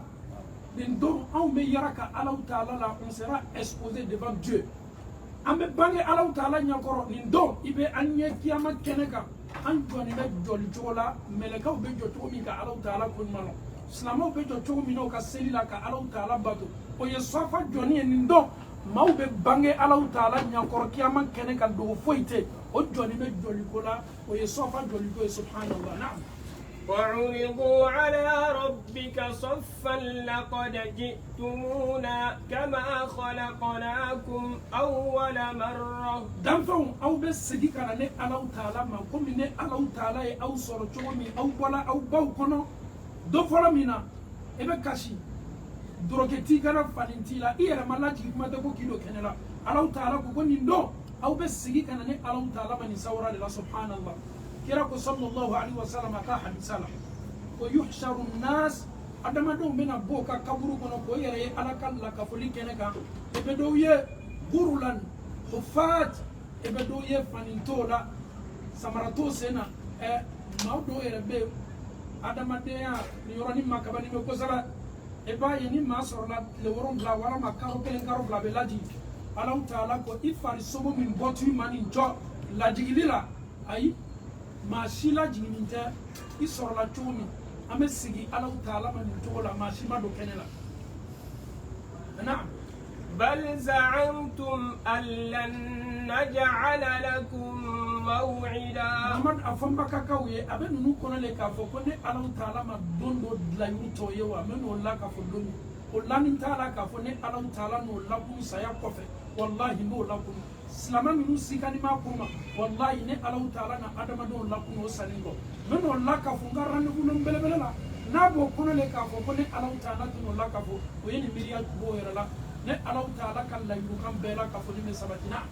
nin don anw bɛ yara ka Alahu Taala la on sera exposé devant Dieu an bɛ bange Alahu Taala ɲɛkɔrɔ nin don i bɛ an ɲɛ kiyama kɛnɛ kan an jɔni bɛ jɔli cogo la mɛlɛkɛw bɛ jɔ cogo min ka Alahu Taala ko ɲuman lɔ silamɛw bɛ jɔ cogo min na u ka seli la ka Alahu Taala bato o ye safa jɔni ye nin don maaw bɛ bange Alahu Taala ɲɛkɔrɔ kiyama kɛnɛ kan dogo foyi tɛ o jɔni bɛ jɔli ko la o ye safa jɔli ko ye subhanallah naam
وعرضوا على ربك صفا لقد جئتمونا كما خلقناكم أول مرة
danfɛnw aw bɛ segin ka na ne Alahu Taala ma komi ne Alahu Taala ye aw sɔrɔ cogo min aw bɔla aw baw kɔnɔ dɔ fɔlɔ min na i bɛ kasi dɔrɔkɛ t'i kɛra fanin t'i la i yɛrɛ ma lajigi kuma tɛ ko k'i don kɛnɛ la Alahu Taala ko nin don aw bɛ segin ka na ne Alahu Taala ma nin sawura de la subhanallah kira ko sallallahu alaihi wasallam a ka hadisa la ko yuhsharu nnas adamadenw bɛna bɔ ka kaburu kɔnɔ k'o yɛrɛ ye Ala ka lakafoli kɛnɛ kan i bɛ dɔw ye burulan hufat i bɛ dɔw ye fanin t'o la samara t'o sen na maaw dɔw yɛrɛ bɛ yen adamadenya nin yɔrɔnin ma kabali bɛ kosɛbɛ i b'a ye ni maa sɔrɔla tile 7 walama kalo 1 kalo 2 a bɛ lajigi Alahu Taala ko i farisogo min bɔtɔ ma nin jɔ lajigili la ayi maa si lajiginin tɛ i sɔrɔla cogo min an bɛ sigi Alahu Taala ma nin cogo la maa si ma don kɛnɛ la naam
بل زعمتم أن لن نجعل لكم موعدا
Muhammad a fɔ n ba ka kaw ye a bɛ ninnu kɔnɔ le k'a fɔ ko ne Alahu Taala ma don dɔ laɲini tɔ ye wa n bɛ n'o la k'a fɔ don min o lanin t'a la k'a fɔ ne Alahu Taala n'o lakunu saya kɔfɛ wallahi n'o lakunu silamɛ minnu sikani m'a ko ma wallahi ne Alahu Taala na adamadenw lakunu o sanni kɔ n bɛ n'o la k'a fɔ n ka rendez-vous lɔn belebele la n'a b'o kɔnɔ le k'a fɔ ko ne Alahu Taala tɛ n'o la k'a fɔ o ye nin miiriya b'o yɛrɛ la ne Alahu Taala ka layirukan bɛɛ la k'a fɔ ne bɛ sabati na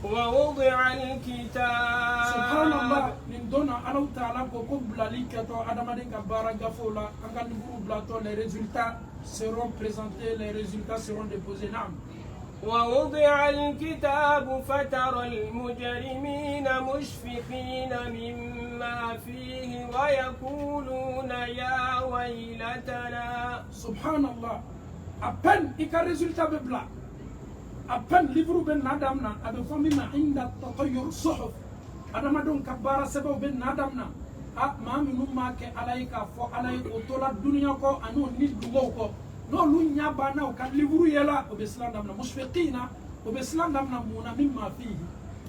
ووضع الكتاب
subhanallah nin don na Alahu Taala ko bilali kɛtɔ adamaden ka baara gafew la an ka livre bilatɔ les résultats seront présentés les résultats seront déposés naam
ووضع الكتاب فترى المجرمين مشفقين مما فيه ويقولون يا ويلتنا
subhanallah à peine i ka résultat bɛ bila à peine livre bɛ na daminɛ a bɛ fɔ min ma inda tatayur suhuf adamadenw ka baara sɛbɛnw bɛ na daminɛ maa minnu m'a kɛ Ala ye k'a fɔ Ala ye o tola duniya kɔ ani o ni dugaw kɔ n'olu ɲɛ banna u ka livre yɛla o bɛ siran daminɛ mushfiqina o bɛ siran daminɛ mun na min ma fihi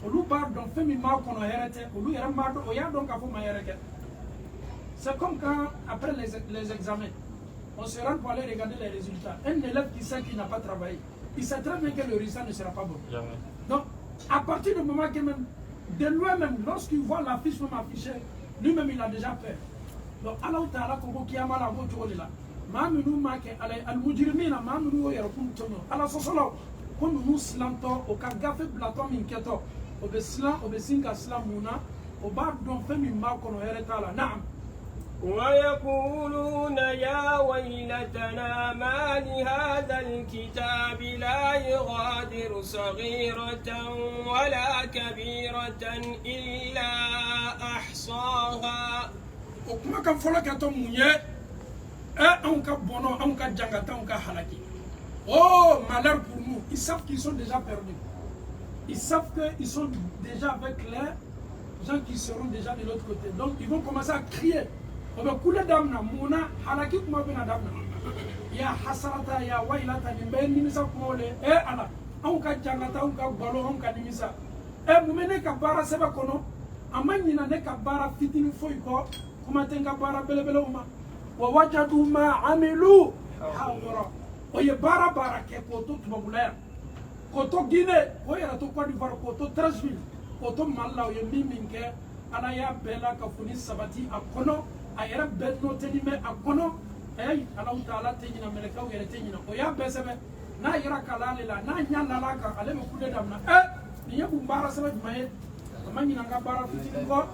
olu b'a dɔn fɛn min b'a kɔnɔ hɛrɛ tɛ olu yɛrɛ m'a dɔn o y'a dɔn k'a fɔ ma hɛrɛ kɛ c'est comme quand après les examens on se rend pour aller regarder les résultats un élève qui sait qu'il n'a pas travaillé il sait très bien que le résultat ne sera pas bon donc à partir du moment que même de lui-même lorsqu'il voit la fiche même affichée lui-même il a déjà peur donc Alahu Taala ko kiyama la b'o cogo de la maa minnu m'a kɛ Ala ye almujirimina maa minnu y'o yɛrɛ kun tɔɲɔ Ala sɔsɔlaw ko ninnu silantɔ o ka gafe bilatɔ min kɛtɔ o bɛ silan o bɛ sin ka silan mun na o b'a dɔn fɛn min b'a kɔnɔ hɛrɛ t'a la naam
ويقولون يا ويلتنا ما لهذا الكتاب لا يغادر صغيرة ولا كبيرة إلا أحصاها
o kuma kan fɔlɔ kɛtɔ mun ye on ka bono, on ka jangata, on ka halaki. Oh, malheur pour nous. Ils savent qu'ils sont déjà perdus. Ils savent qu'ils sont déjà avec les gens qui seront déjà de l'autre côté. Donc, ils vont commencer à crier. On va couler d'amna, mouna, halaki kuma bena d'amna. Ya hasarata, ya wailata, nimbe nimisa kumole. Ala, on ka jangata, on ka balo, on ka nimisa. Moumene ka bara seba kono. Amanyina ne ka bara fitini foiko. Kuma tenga bara belebele uma. Wa wajadu ma amilu. Hawara. Oye bara bara ke koto tubabulaya. Koto Guinée, oye rato Côte d'Ivoire, koto Trashville, koto Mala oye miminke. Ala ya bela kafuni sabati akono. Ayera bedno tenime akono. Ala utala tenyina meleka uyere tenyina. Oya besebe. Na yera kalale la. Na nyala laka. Ale me kude damna. Niye bumbara sebe jumaye. Amanyina nga bara fitini ko.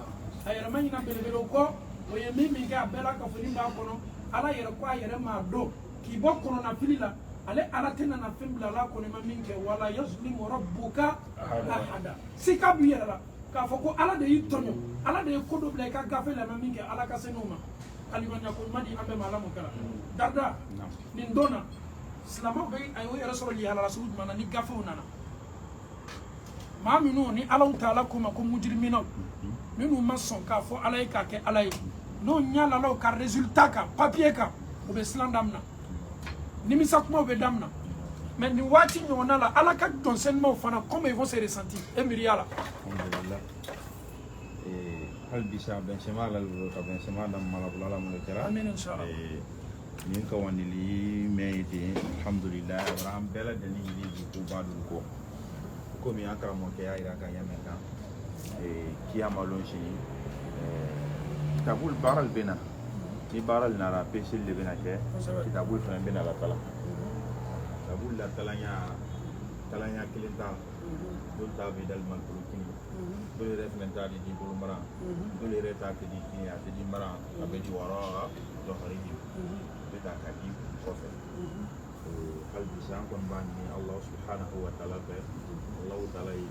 Ayera manyina belebele ko. Oye miminke abela kafuni ba akono. Ala yera kwa yere ma do. Kibo kono na filila. Ale ala tena na fembla la kono maminke wala yazlimu rabbuka ahada. Sika biyera ka foko ala de yitonyo. Ala de kodo bla ka gafe la maminke ala ka senoma. Alimanya ko madi ambe malamu kala. Darda ni ndona slama be ayo ya rasul ya rasul mana ni gafe unana. Maminu ni ala taala kuma ko mujrimina. Minu mason ka fo ala ka ke ala no nyala lo ka resultat ka papier ka o be slandamna. Nimisa kuma be damna. Mais ni wati nyona la ala ka donsenement fana comment ils vont se ressentir et miriala.
Alhamdulillah. Hal bisa Benzema la Benzema dam malabula mo kera.
Amin inshallah.
Ni ka woni li meyti alhamdulillah ram bela de ni li ko badul ko. Ko mi akara mo ke ayra ka yameka. Ki amalon shi tabul baral bena. Ni baral nara pesil le bena ke kitabul fana bena la tala tabul la talanya kilinta do david al malkini do le refmenta di bulu mara do le reta ke di kini ati di mara abedi wara do khariji beta ka di kofe qalbi san kon bani allah subhanahu wa ta'ala be allah ta'ala ni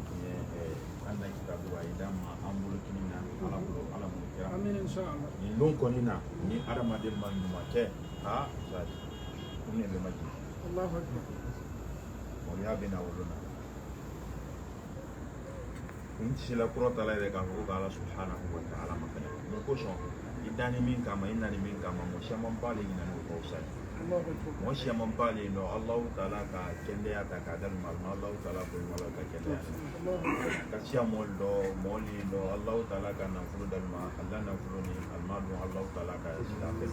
anda kitabu wa idam ambulu kinina ala mu kira
Amin inshallah.
ni lon konina ni adama de man ma ke ha zadi kunne be maji
Allahu akbar.
mo ya bena wuluna inti la kurota la de ka ko ala subhanahu wa ta'ala makana no ko so idani min kama inani min kama mo shaman pale ina no ko sai
Allahu akbar.
mo shaman pale no allah ta'ala ka kende ya ta ka dal mal allah ta'ala ko mala ka kende ya ka sia moldo moli do allah ta'ala ka na furu dal ma allah na furu ni al malu allah ta'ala ka sila fe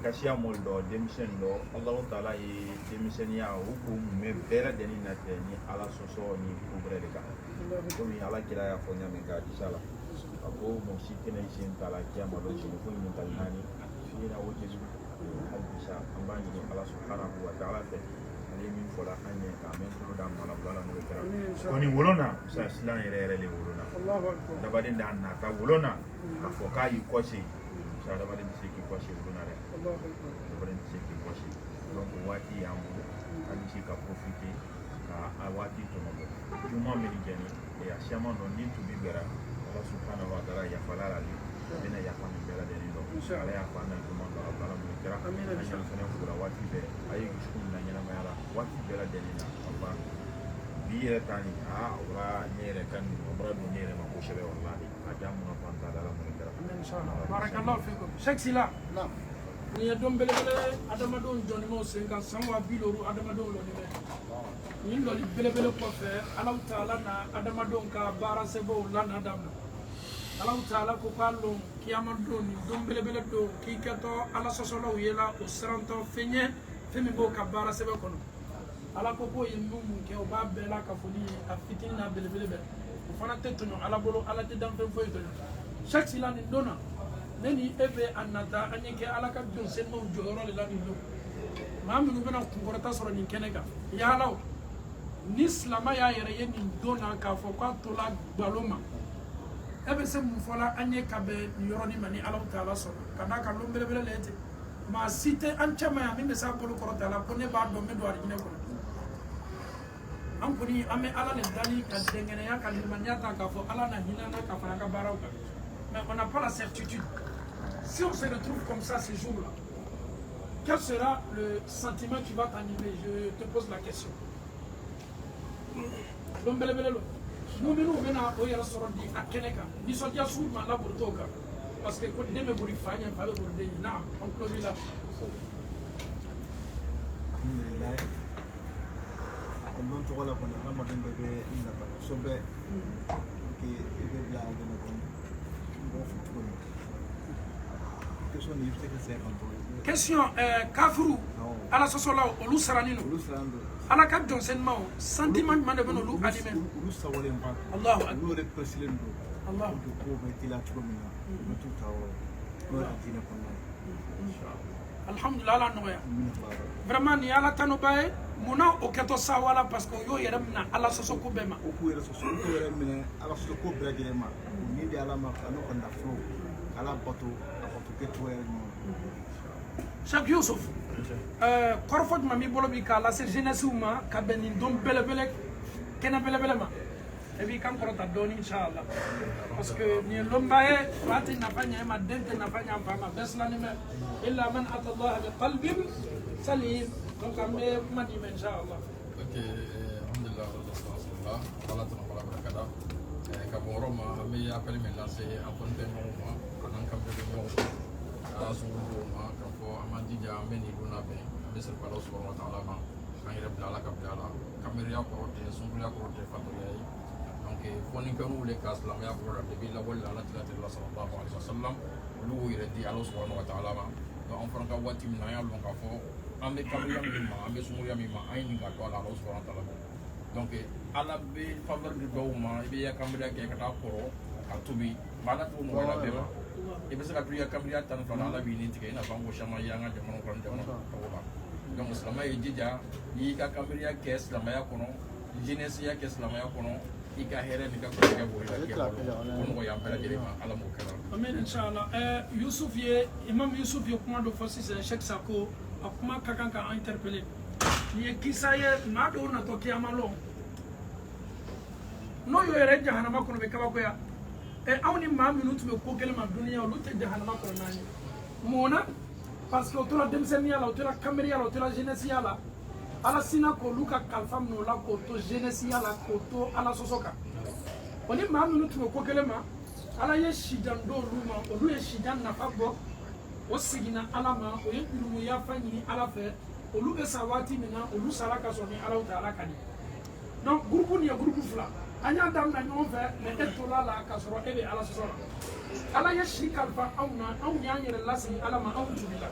ka sia moldo demisen do allah ta'ala yi demisen ya hukum me bera deni na te ni ala soso ni kubre de ka ko mi ala kira ya fo nyame ka inshallah ako mo sikene sin tala kiyama do ci ko ni tal nani ina wote su hal bisa ambani ni ala subhanahu wa ta'ala fe ali min fola anye ka men to da mala bala no kera koni wolona sa silan ere le wolona
Allahu akbar.
da badin da na ka wolona ka fo ka yi koshi sa da badin se ki koshi wolona re
Allahu akbar.
da badin se ki koshi donc wati yamu ali ci ka profiter ka awati to mo juma min geni e asiama no ni to bibera Allah subhanahu wa ta'ala ya falala li bena ya fami bela de ni do ala ya fana to mo do Allah mo kira
Amin.
ayal fana ko la wati be ayi shukun na nyana mayala wati bela de ni na Allah biya tani ora nere kan obra do nere ma ko shebe wallahi ajamu na fanta dala mo kira
Amin inshallah. Barakallahu fikum. Sheikh Sila.
Naam.
Ni don belebele adama don joni mo senga sanwa biloru adama don lo ni be. Ni lo li belebele ko fe Allah Ta'ala na adama don ka bara sebo la na damna. Allah Ta'ala ko kallo kiyama don ni don belebele do ki kato ala sosolo yela o sranto fenye femi bo ka bara sebo kono. Ala ko ko yimmu mun ke o ba bela ka foli a fitina belebele be. O fana teto no ala bolo ala te dam fen foyi to. Chaque sila ni dona neni ebe anata anyeke ala ka don sen mo joro le la ni do. Ma minu bena kunkɔrɔta sɔrɔ nin kɛnɛ kan yalaw ni silama y'a yɛrɛ ye nin don na k'a fɔ k'a tola gbalo ma e bɛ se mun fɔla an ye ka bɛn nin yɔrɔnin ma ni Alahu Taala sɔnna ka d'a kan lon belebele le tɛ maa si tɛ an cɛman yan min bɛ s'a bolo kɔrɔta la ko ne b'a dɔn n bɛ don alijinɛ kɔnɔ an kɔni an bɛ ala le dali ka dɛngɛnɛya ka limaniya ta k'a fɔ ala na hinɛ na ka fara an ka baaraw kan mais on n'a pas la certitude si on se retrouve comme ça ce jour là quel sera le sentiment qui va t'animer? Je te pose la question. Nous venons au Yarasorondi à Keneka. Nous sommes déjà sous ma laboratoire. Parce que quand nous sommes venus faire un peu de temps, on peut là.
Non to wala kono ramadan be ina ba so be ke be bla de no kon go futu ni question ni yute ke se kan
question kafuru ala sosola olu saranino ala ka jonsenma sentiment man de beno lu anime
ulu sawale mba
Allahu akbar
ulu re president do
Allah
ko be tila to mina mutu tawo no atina kon
alhamdulillah ala noya vraiment ni ala tano bae muna o keto sawala parce que yo yere mina ala soso ko bema
o ko yere soso ko yere mina ala soso ko brede ma ni de ala ma kanu kon da flo ala bato abato keto yere no
Cheikh Youssouf korfot mami bolo bi kala se jeunesse ma ka benin dom bele kena bele ma e bi kam korota doni inshallah parce que ni lombaye fati nafanya ma dente nafanya fama besla ni me illa man ata Allah bi qalbin salim donc ambe mani me inshallah
ok alhamdulillah rasulullah wala tan wala barakada ka boro ma me appel me lancer a bonne ma kanan kam de mo ala sunu ma ka fo amadi ja me ni duna be be sel palo subhanahu wa ta'ala ma kan ire bla ka bla kamera ko de sunu ya ko de fatori donc foni kanu le kaslam ya ko de bi la wala ala tilati sallallahu alaihi wasallam lu ire di ala subhanahu wa ta'ala ma donc on fera wati min ya lon ka fo ambe kamera mi ma ambe sunu ya mi ma ayni ga to ala subhanahu wa ta'ala donc ala be faveur de do ma be ya kamera ke kata ko atubi bana to no wala be ma e be saka priya kamera tan fa ala bi ni tige na bango shama ya nga jamano kan jamano ko ba donc islama e jija yi ka kamera ke islama ya kono jeunesse ya ke islama ya kono ika here ni ka ko ke bo ya ke ko no ya pera jere ma ala mo kala
amen inshallah Youssouf ye imam Youssouf ye kuma do fosi c'est Cheikh Sako akuma kakan ka interpeller ni kisa ye ma do na to kiyama lo no yo yere jahannama kono be kaba ko ya awni ma minute be ko kelma duniya lu te jahannama kono nani mona parce que tola demsenia la tola caméra la tola jeunesse la ala sina ko luka kalfam no la ko to jeunesse la ko to ala sosoka oni ma minute be ko kelma ala ye shidan do luma o lu ye shidan na fabo o sigina ala ma o ye bilu ya fanyini ala fe o lu be sawati mina o lu saraka so ni ala taala kadi donc groupe ni groupe fla anya dam na ñoo fe mais etola la ka soro ebe ala soro ala ye shikal fa awna aw nyaanyere lasi ala ma aw tubila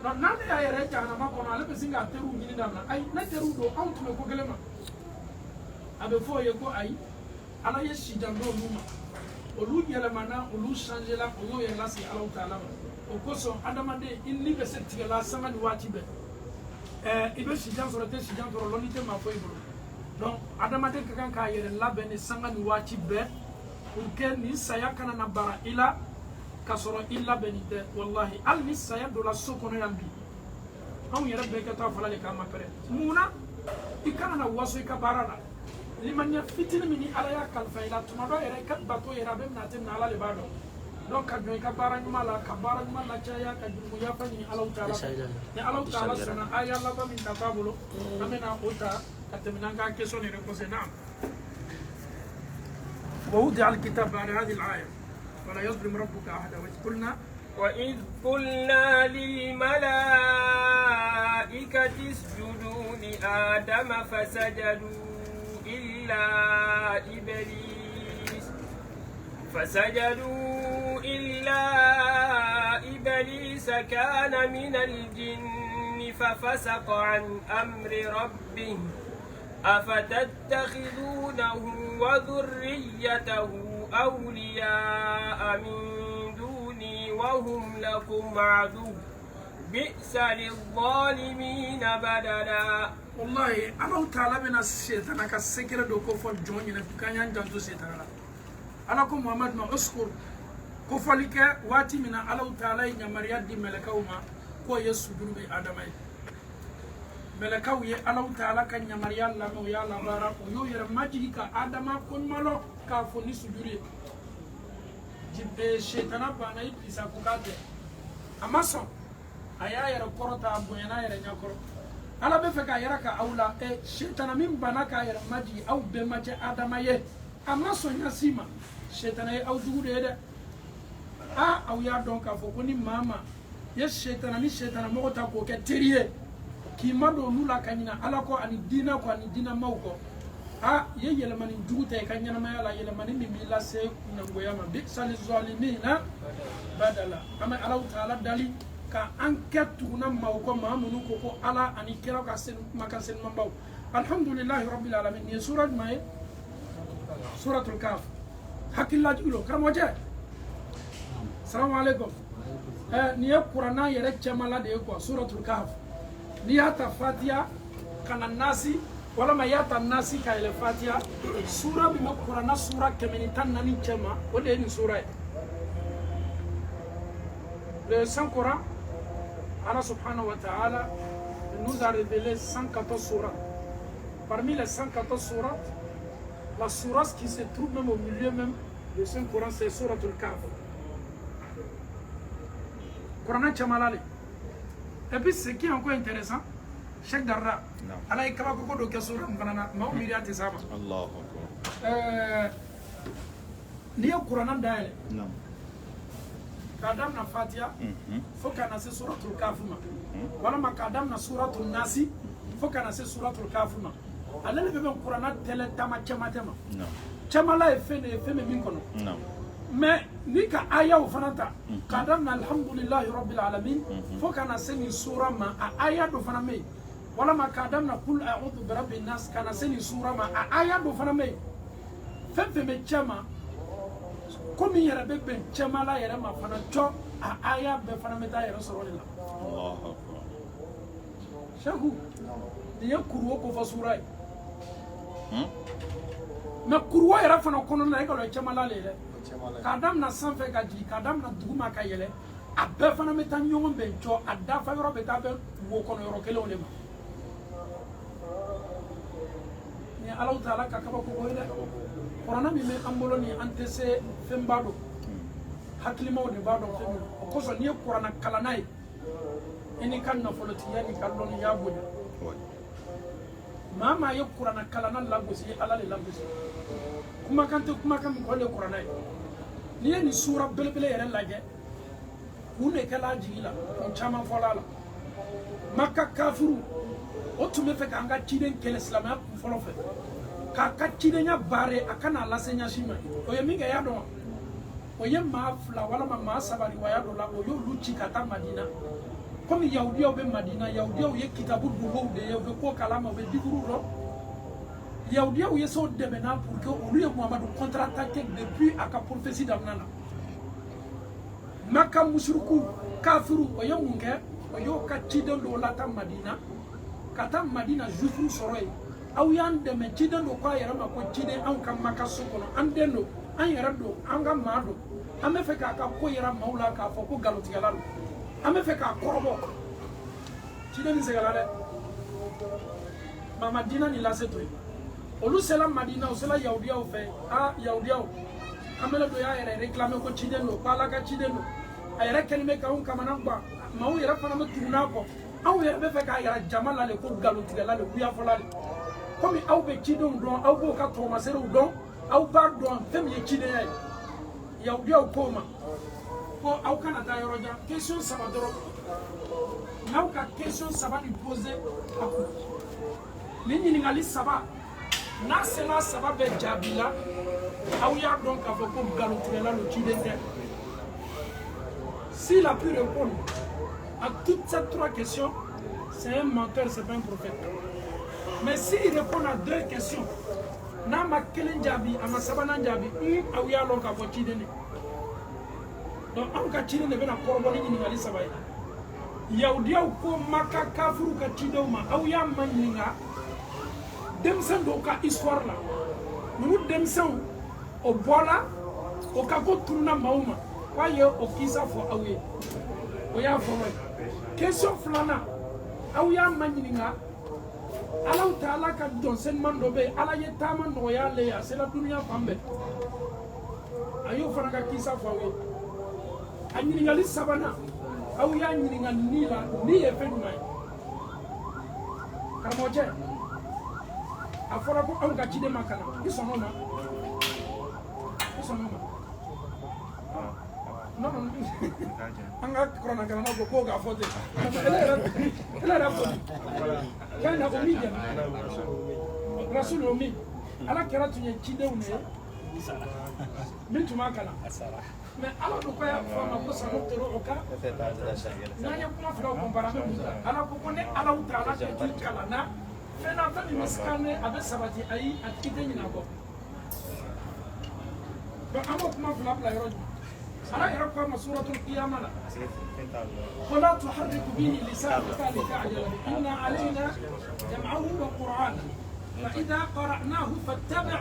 non nan ya yere jana ma kono ala be singa teru ni dam na ay na teru do aw tume ko gelema abe fo ye ko ay ala ye shidan do luma o lu yele mana o lu changer la o yo lasi ala taala o ko so adamade inni be setti la sama ni wati be ibe shidan soro te shidan soro lonite ma fo ibro donc adamade kan ka yere labe ni sanga ni wati be pour que ni saya kana na bara ila kasoro illa benite wallahi al ni saya do la sokono yambi on yere be ka ta fala le kama pere muna ikana na waso ikabara liman ya fitina mini ala ya kalfa ila tumado yere kat bato yere be na tin ala le bado donc ka joy kabara mala kabara mala chaya ka jumu ya fani ala taala ni ala taala sana aya la ba min tafabulo amena ota katemnanga keso ni repose na ووضع الكتاب على هذه الآية ولا يظلم ربك أحدا
وإذ قلنا للملائكة اسجدوا لآدم فسجدوا إلا إبليس كان من الجن ففسق عن أمر ربه أفتتخذونه وذريته أولياء من دوني وهم لكم عدو بئس للظالمين بدلا
والله أنا تعالى من الشيطان كسكر دوكو فالجون ينفكان ينجنتو شيطان أنا محمد ما أذكر كفالك واتي من الله تعالى ينمرياد دي ملكاوما كو يسجد بي آدمي melakaw ye Allah taala ka nyamariya la no ya la bara ko yo yere majigi ka adama kon malo ka fo ni sujuri jibbe shaytana bana isa ko kate amaso aya yɛrɛ kɔrɔta a bonyana yɛrɛ ɲakɔrɔ ala bɛ fɛ ka yɛrɛ ka aw la shetana min banna k'a yɛrɛ majigi aw bɛɛ ma cɛ adama ye a ma sɔn ɲasi ma shetana ye aw jugu de ye dɛ aw y'a dɔn k'a fɔ ko ni maa ma ye shetana ni shetana mɔgɔ ta k'o kɛ teri ye k'i ma don olu la ka ɲina ala kɔ ani diinɛ kɔ ani diinɛmaw kɔ ye yɛlɛmani jugu ta i ka ɲɛnamaya la yɛlɛmani min b'i lase kunangoya ma bisali zalimina badala an bɛ alaw taala dali ka an kɛ tuguna maaw kɔ maa minnu ko ko ala ani kira ka kumakan senumanbaw alhamdulilahi rabbil alamin nin ye sura jumɛn ye suratul kaf hakilila jigin lo karamɔgɔcɛ salamu alaikum nin ye kuranna yɛrɛ cɛmala de ye quoi suratul kaf n'i y'a ta fatiha kana nasi walama y'a ta nasi ka yɛlɛ fatiha sura min bɛ kuranna sura 114 cɛma o de ye nin sura ye le Saint Coran Allah subhanahu wa ta'ala nous a révélé 114 sourates. Parmi les 114 sourates, la sourate qui se trouve même au milieu même du Saint Coran, c'est Suratul Kaf. Coran Chamalale. Et puis ce qui est encore intéressant, Cheikh Darra, Allah est capable de faire Surah Mbanana, mais au milieu de ça. Allah. Ni au Coran d'ailleurs. Non. Kadam na Fatiha, faut qu'on ait suratul Kafuma. Voilà ma kadam na suratul Nasi, faut qu'on ait suratul Kafuma. Alors le bébé Coran tele tama chama. Non. Chama là est fait mais minkono. Non. Mais ni ka aya ou fanata, kadam na alhamdulillahi rabbil alamin, faut qu'on ait une surah ma aya do faname. Voilà ma kadam na kul a'udhu bi rabbin nas, qu'on ait une surah ma aya do faname. Fait me chama. Comme il y a des gens là, il y a des gens qui ont des gens Chagou, il y a un courroux qui va sourire. Mais courroux est raffiné au colonel avec le chamala. Kadam na sanfé gaji, kadam na douma kayele. A befana metanyon bencho, a dafa yoro betabe woko no yoro kele olema. Ni Allah Taala kakaba ko boyde. Corona mi me ambolo ni antese fembado hakilimo de bado femu ko so ni corona kala nay eni kan na foloti yani kallon ya bonya mama yo corona kala nan lagosi ala le lagosi kuma kan ko le corona ni ni sura belbele yere laje kune kala jigila ko chama folala makka kafiru o tume fe kanga ciden kele islamia folo fe ka cidenya bare akana la senya shima o ye minga ya don o ye ma fla wala ma sabari wa ya do la o yo luchi kata Madina comme yahudi o be Madina yahudi o ye kitabu dubo de ye be ko kalama be diguru ro yahudi o ye so de mena pour que o lui Muhammad contre-attaquer depuis aka prophétie d'Amnana maka mushriku kafiru o ye munge o yo ka ciden do la ta Madina kata Madina jufu soroy aw yan deme ciden do ko yara ma ko ciden an kan maka sokono an dendo an yara do an ga ma do an me fe ka ko yara maula ka fo ko galotigala do an me fe ka korobo ciden ni segala de ma Madina ni la seto olu sela Madina o sela yahudiya o fe yahudiya o amela do ya yara réclamer ko ciden do bala ka ciden do ayara kelme ka on kamana ba ma o yara fana me turuna ko aw yara be fe ka yara jamala le ko galotigala le kuya fola le comme aw be cidon don aw bo ka toma sero don aw ba don fem ye cide ya udia ko ma ko aw kana ta yoro ja question saba doro naw ka question saba ni poser aku ni ni ngali saba na sela saba be jabila aw ya don ka fo ko galo trela lo cide de s'il a pu répondre à toutes ces trois questions c'est un menteur, c'est pas un prophète. Mais s'il répond à deux questions, Nama Kelen Jabi, Ama Sabanan Jabi, Aouya Lonka for Chidene. Donc, Anka Chidene ne vena Koroboni ni Ngali Sabay. Yaudia ko Maka Kafuru ka Chidoma, Aouya Maninga, Demsen Doka histoire là. Nous Demsen au Bola, au Kako Tuna Mauma, Kwaye au Kisa for Aouye. Oya for question Flana, Aouya Maninga. Allah Taala ka don sen mando be ala ye tama no ya le ya c'est la dunya fambe ayo fana ka kisa fawe anyini ngali sabana aw y'a ɲininka ni la ni ye fɛn ɲuman ye karamɔgɔcɛ a fɔra ko anw ka ciden ma kalan i sɔnn'o ma non an ka kuranɛkalanna ko k'o k'a fɔ ten ele yɛrɛ fɔ k'an na o min jɛna rasulu o min ala kɛra tun ye cidenw de ye min tun b'a kalan mais ala ko ko y'a fɔ a ma ko sanu toro o kan n'an ye kuma filaw kɔnpara an bɛ mun ta ala ko ne alaw ta ala tɛ k'i kalan na fɛn na fɛn min bɛ sikan a bɛ sabati ayi a tigi tɛ ɲinɛ kɔ donc an b'o kuma fila bila yɔrɔ jumɛn ala yɛrɛ ko a ma suratul qiyama la ولا تحرك به لسانك لتعجل به إن علينا جمعه وقرآنه فإذا قرأناه فاتبع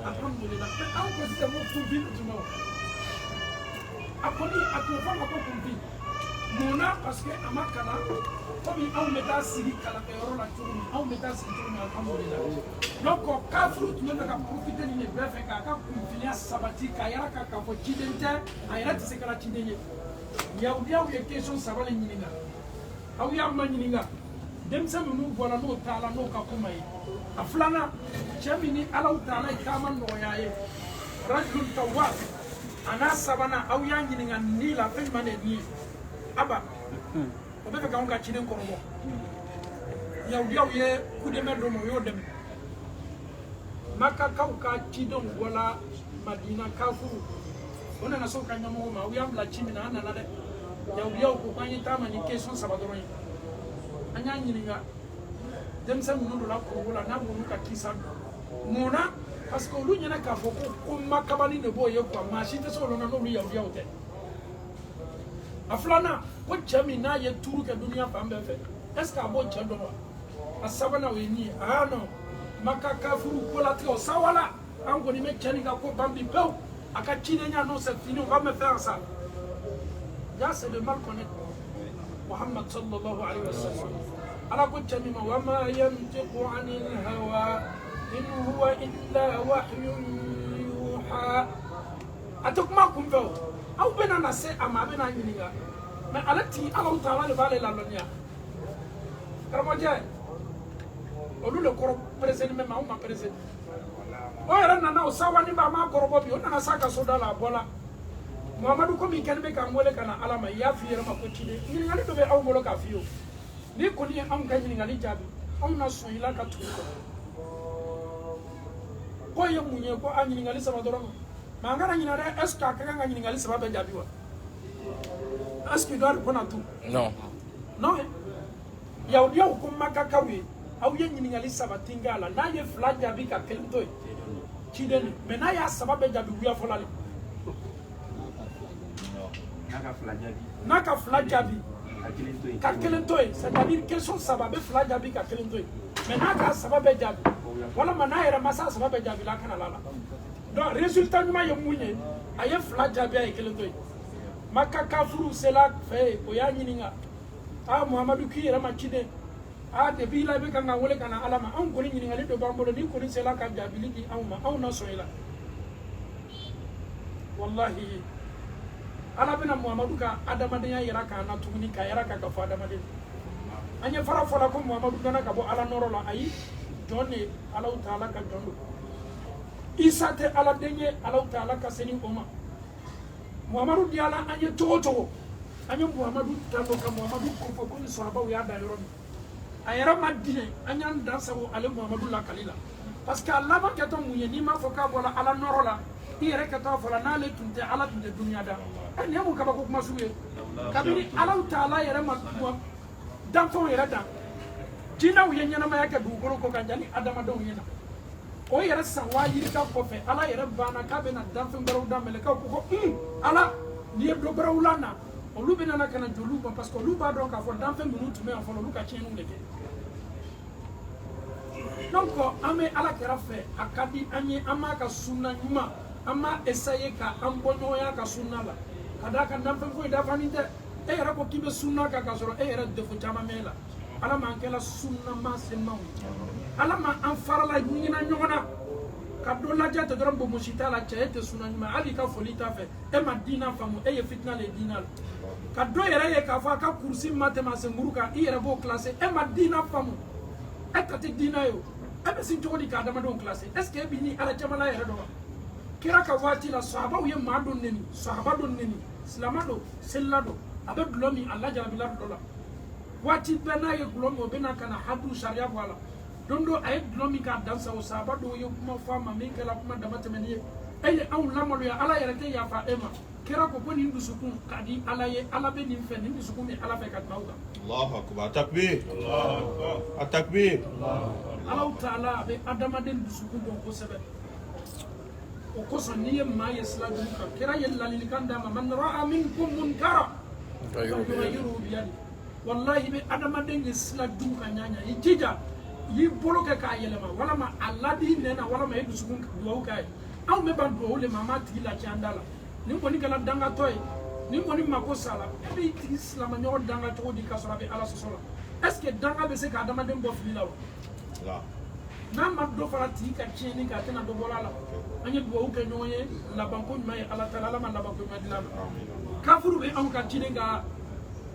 الحمد لله أو كنت مكتوبين تمام أقولي أتوفى أقولكم فيه مونا باسكو أما كلا كمي أو متى سيري كلا كيرولا ترومي أو متى سيري ترومي الحمد لله donc kafuru tun bɛ ka profiter ni bɛɛ fɛ k'a ka kunfinya sabati k'a yɛrɛ ka k'a fɔ ciden tɛ a yɛrɛ tɛ se kɛra ciden ye yahudiyaw ye question saba de ɲininka aw y'a ma ɲininka denmisɛn minnu bɔra n'o taala n'o ka kuma ye a filanan cɛ min ni alaw taala ye taama nɔgɔya ye rajulun tawwab a n'a sabanan aw y'a ɲininka ni la fɛn jumɛn de ye nin ye aba o bɛ fɛ k'anw ka ciden kɔrɔbɔ yahudiyaw ye kudɛmɛ dɔ ma o y'o dɛmɛ makakaw ka cidenw bɔla madina kafuru o nana se u ka ɲɛmɔgɔ ma aw y'an bila ci min na an nana dɛ yahudiyaw ko k'an ye taama ni question saba dɔrɔn ye an y'a ɲininka denmisɛn minnu donna korogo la n'a m'olu ka kisa dɔn mun na parce que olu ɲɛna k'a fɔ ko makabali de b'o ye quoi maa si tɛ se olu na n'olu yahudiyaw tɛ a filanan ko cɛ min n'a ye tuuru kɛ duniya fan bɛɛ fɛ est ce que a b'o cɛ dɔn wa a sabanan o ye nin ye ah non maka kafuru ko latigɛ o sawala an kɔni bɛ cɛ nin ka ko ban bi pewu a ka cidenya non c'est fini on va me faire ça ya c'est de mal connaître Muhammad sallallahu alayhi wa sallam ala ko cɛ min ma wa ma yantiqu anil hawa in huwa illa wahyun yuha a tɛ kuma kunfɛ o aw bɛna na se a ma a bɛna ɲininka mais ale ti Alahu taala de b'ale ladɔnniya karamɔgɔcɛ olu le kɔrɔ presser ni même anw ma presser o yɛrɛ nana o sawani ba ma kɔrɔbɔ bi o nana sa ka so da la a bɔla Muhamadu komi kɛlen bɛ k'an wele ka na Ala ma i y'a f'i yɛrɛ ma ko ciden ɲininkali dɔ bɛ aw bolo k'a f'i ye o ni kɔni ye anw ka ɲininkali jaabi anw na sɔn i la ka tugu kɔ ko ye mun ye ko a ɲininkali saba dɔrɔn mais an kana ɲinɛ dɛ est ce que a ka kan ka ɲininkali saba bɛɛ jaabi wa est ce que doit répondre à tout
non
non yahudiyaw ko makakaw ye aw ye ɲininkali saba tin kɛ a la n'a ye fila jaabi ka kelen to yen ciden de mais n'a y'a saba bɛɛ jaabi wuya fɔla le n'a ka fila jaabi ka kelen to yen c'est à dire question saba a bɛ fila jaabi ka kelen to yen mais n'a ka saba bɛɛ jaabi walama n'a yɛrɛ ma se a saba bɛɛ jaabi la a kana la donc résultat ɲuman ye mun ye a ye fila jaabi a ye kelen to yen maka kafuru sela fɛ yen o y'a ɲininka ah Muhamadu k'i yɛrɛ ma ciden ah depuis la bɛ kan ka wele ka na Ala ma anw kɔni ɲininkali dɔ b'an bolo ni kɔni sela ka jaabili di anw ma anw na sɔn i la wallahi Ala bɛna Muhamadu ka adamadenya yira k'an na tuguni k'a yira k'a ka fɔ adamaden an ye fara fɔla ko Muhamadu nana ka bɔ Ala nɔrɔ la ayi jɔn de Alahu taala ka jɔn don Isa tɛ Ala den ye Alahu taala ka se ni o ma Muhamadu diyala an ye cogo cogo an ye Muhamadu tando ka Muhamadu kofɔ ko ni sahabaw y'a da yɔrɔ min a yɛrɛ ma dinɛ an y'an dan sago ale Muhamadu la kali la parce que a laban kɛtɔ mun ye n'i m'a fɔ k'a bɔra Ala nɔrɔ la i yɛrɛ kɛtɔ fɔla n'ale tun tɛ Ala tun tɛ duniya da nin ye mun kabako kuma sugu ye kabini Alahu taala yɛrɛ ma danfɛnw yɛrɛ dan jinɛw ye ɲɛnamaya kɛ dugukolo ko kan yanni adamadenw ye na o yɛrɛ san waa yirika kɔfɛ Ala yɛrɛ banna k'a bɛna danfɛn wɛrɛw da mɛlɛkɛw ko Ala n'i ye dɔ wɛrɛw la na olu bɛ nana ka na joliw ma parce que olu b'a dɔn k'a fɔ danfɛn minnu tun bɛ yan fɔlɔ olu ka tiɲɛniw de kɛ donc an bɛ Ala kɛra fɛ a ka di an ye an b'a ka sunna ɲuman an b'a essayer ka an bɔ ɲɔgɔnya ka sunna la ka d'a kan danfɛn foyi dafanin tɛ e yɛrɛ ko k'i bɛ sunna kan k'a sɔrɔ e yɛrɛ defo caman bɛ e la Ala m'an kɛla sunna masenmaw ye Ala ma an farala ɲinina ɲɔgɔn na ka dɔ lajɛ tɛ dɔrɔn bomosi t'a la cɛ e tɛ sunna ɲuman hali i ka foli t'a fɛ e ma diina faamu e ye fitina le diina la ka do yɛrɛ ye k'a fɔ a ka kurusi ma tɛmɛ senkuru kan i yɛrɛ b'o classé e ma diina faamu e ta tɛ diina ye o e bɛ sin cogo di ka adamadenw classé est ce que e b'i ni ala jamana yɛrɛ dɔn wa kira ka waati la sahabaw ye maa dɔ neni sahaba dɔ neni silama dɔ selila dɔ a bɛ dulɔ min a lajarabila dɔ la waati bɛɛ n'a ye dulɔ min o bɛ na ka na hadu sariya bɔ a la don dɔ a ye dulɔ min k'a dansa o sahaba dɔw ye kuma fɔ a ma min kɛra kuma dama tɛmɛni ye e ye anw lamaloya ala yɛrɛ tɛ yafa e ma kira ko nin dusukun ka di ala ye ala bɛ nin fɛ nin dusukun bɛ ala fɛ ka tɛmɛ aw kan
Allahu akbar takbir takbir
Allahu taala a bɛ adamaden dusukun dɔn kosɛbɛ o kosɔn n'i ye maa ye sira jugu kan kira ye ladilikan d'a ma man ra'a minkum munkara falyughayyirhu biyadihi wallahi i bɛ adamaden ye sira jugu kan ɲaɲa i jija i y'i bolo kɛ k'a yɛlɛma walama a ladi nɛn na walama i dusukun duwawu k'a ye anw bɛ ban duwawu le ma an b'a tigi laciya an da la nin kɔni kɛra dangatɔ ye nin kɔni mako sa la e b'i tigi silama ɲɔgɔn danga cogo di k'a sɔrɔ a bɛ ala sɔsɔ la est ce que danga bɛ se ka adamaden bɔ fili la wa n'a ma dɔ fara tigi ka tiɲɛni kan a tɛna dɔ bɔ a la an ye duwawu kɛ ɲɔgɔn ye labanko ɲuman ye ala taala ala ma labanko ɲuman di la ma kafuru bɛ anw ka ciden ka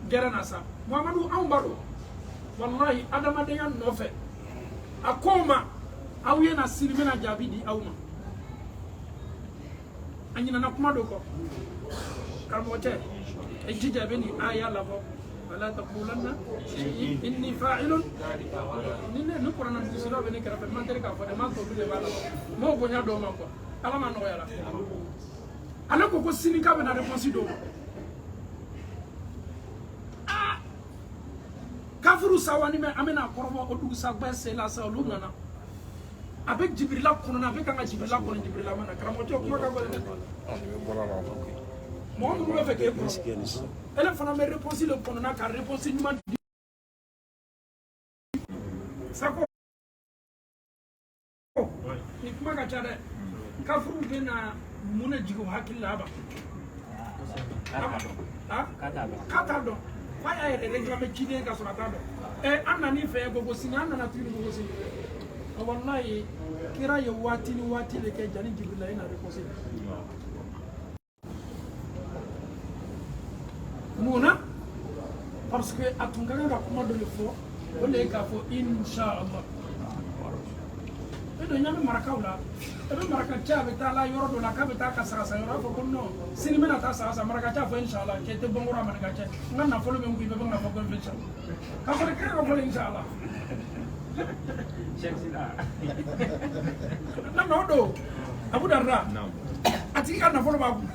gɛrɛ na sa muhamadu anw b'a dɔn walahi adamadenya nɔfɛ a ko ma aw ye na siri bɛna jaabi di aw ma a ɲinana kuma dɔ kɔ karamɔgɔ cɛ e jija bɛ nin aya labɔ wala taqulanna inni fa'ilun ni kuranna dusira bɛ ne kɛrɛfɛ man teri k'a fɔ dɛ man tɔ de b'a la m'o bonya dɔw ma quoi ala ma nɔgɔya la ale ko sini k'a bɛna réponse dɔw ma kafuru sawani mɛ an bɛna kɔrɔbɔ o dugusajɛ sela sa olu nana a bɛ jibirila kɔnɔna a bɛ kan ka jibirila kɔnɔ jibirila mana karamɔgɔ cɛ kuma ka gɛlɛn dɛ mɔgɔ minnu bɛ fɛ k'e kɔrɔ ele fana bɛ réponse le kɔnɔna ka réponse ɲuman di sako ni kuma ka ca dɛ kafuru bɛ na mun de jigin o hakili la a ba k'a t'a dɔn fa y'a yɛrɛ réclamé ciden ka sɔrɔ a t'a dɔn an nan'i fɛ gogo sini an nana tuguni gogo sini wallahi kira ye waati ni waati de kɛ jani jibirila i na réponse mun na parce que a tun ka kan ka kuma dɔ de fɔ o de ye k'a fɔ inshallah e don ɲa bɛ marakaw la e bɛ maraka cɛ a bɛ taa la yɔrɔ dɔ la k'a bɛ taa ka sagasa yɔrɔ a fɔ ko non sini n bɛna taa sagasa maraka cɛ a fɔ inshallah k'e tɛ bɔnkɔrɔ a manika cɛ n ka nafolo bɛ n kun i bɛ bɔ n ka fɔ ko n fɛ k'a sɔrɔ kira ka fɔlɔ inshallah na nɔ don Abu Darda a tigi ka nafolo b'a kun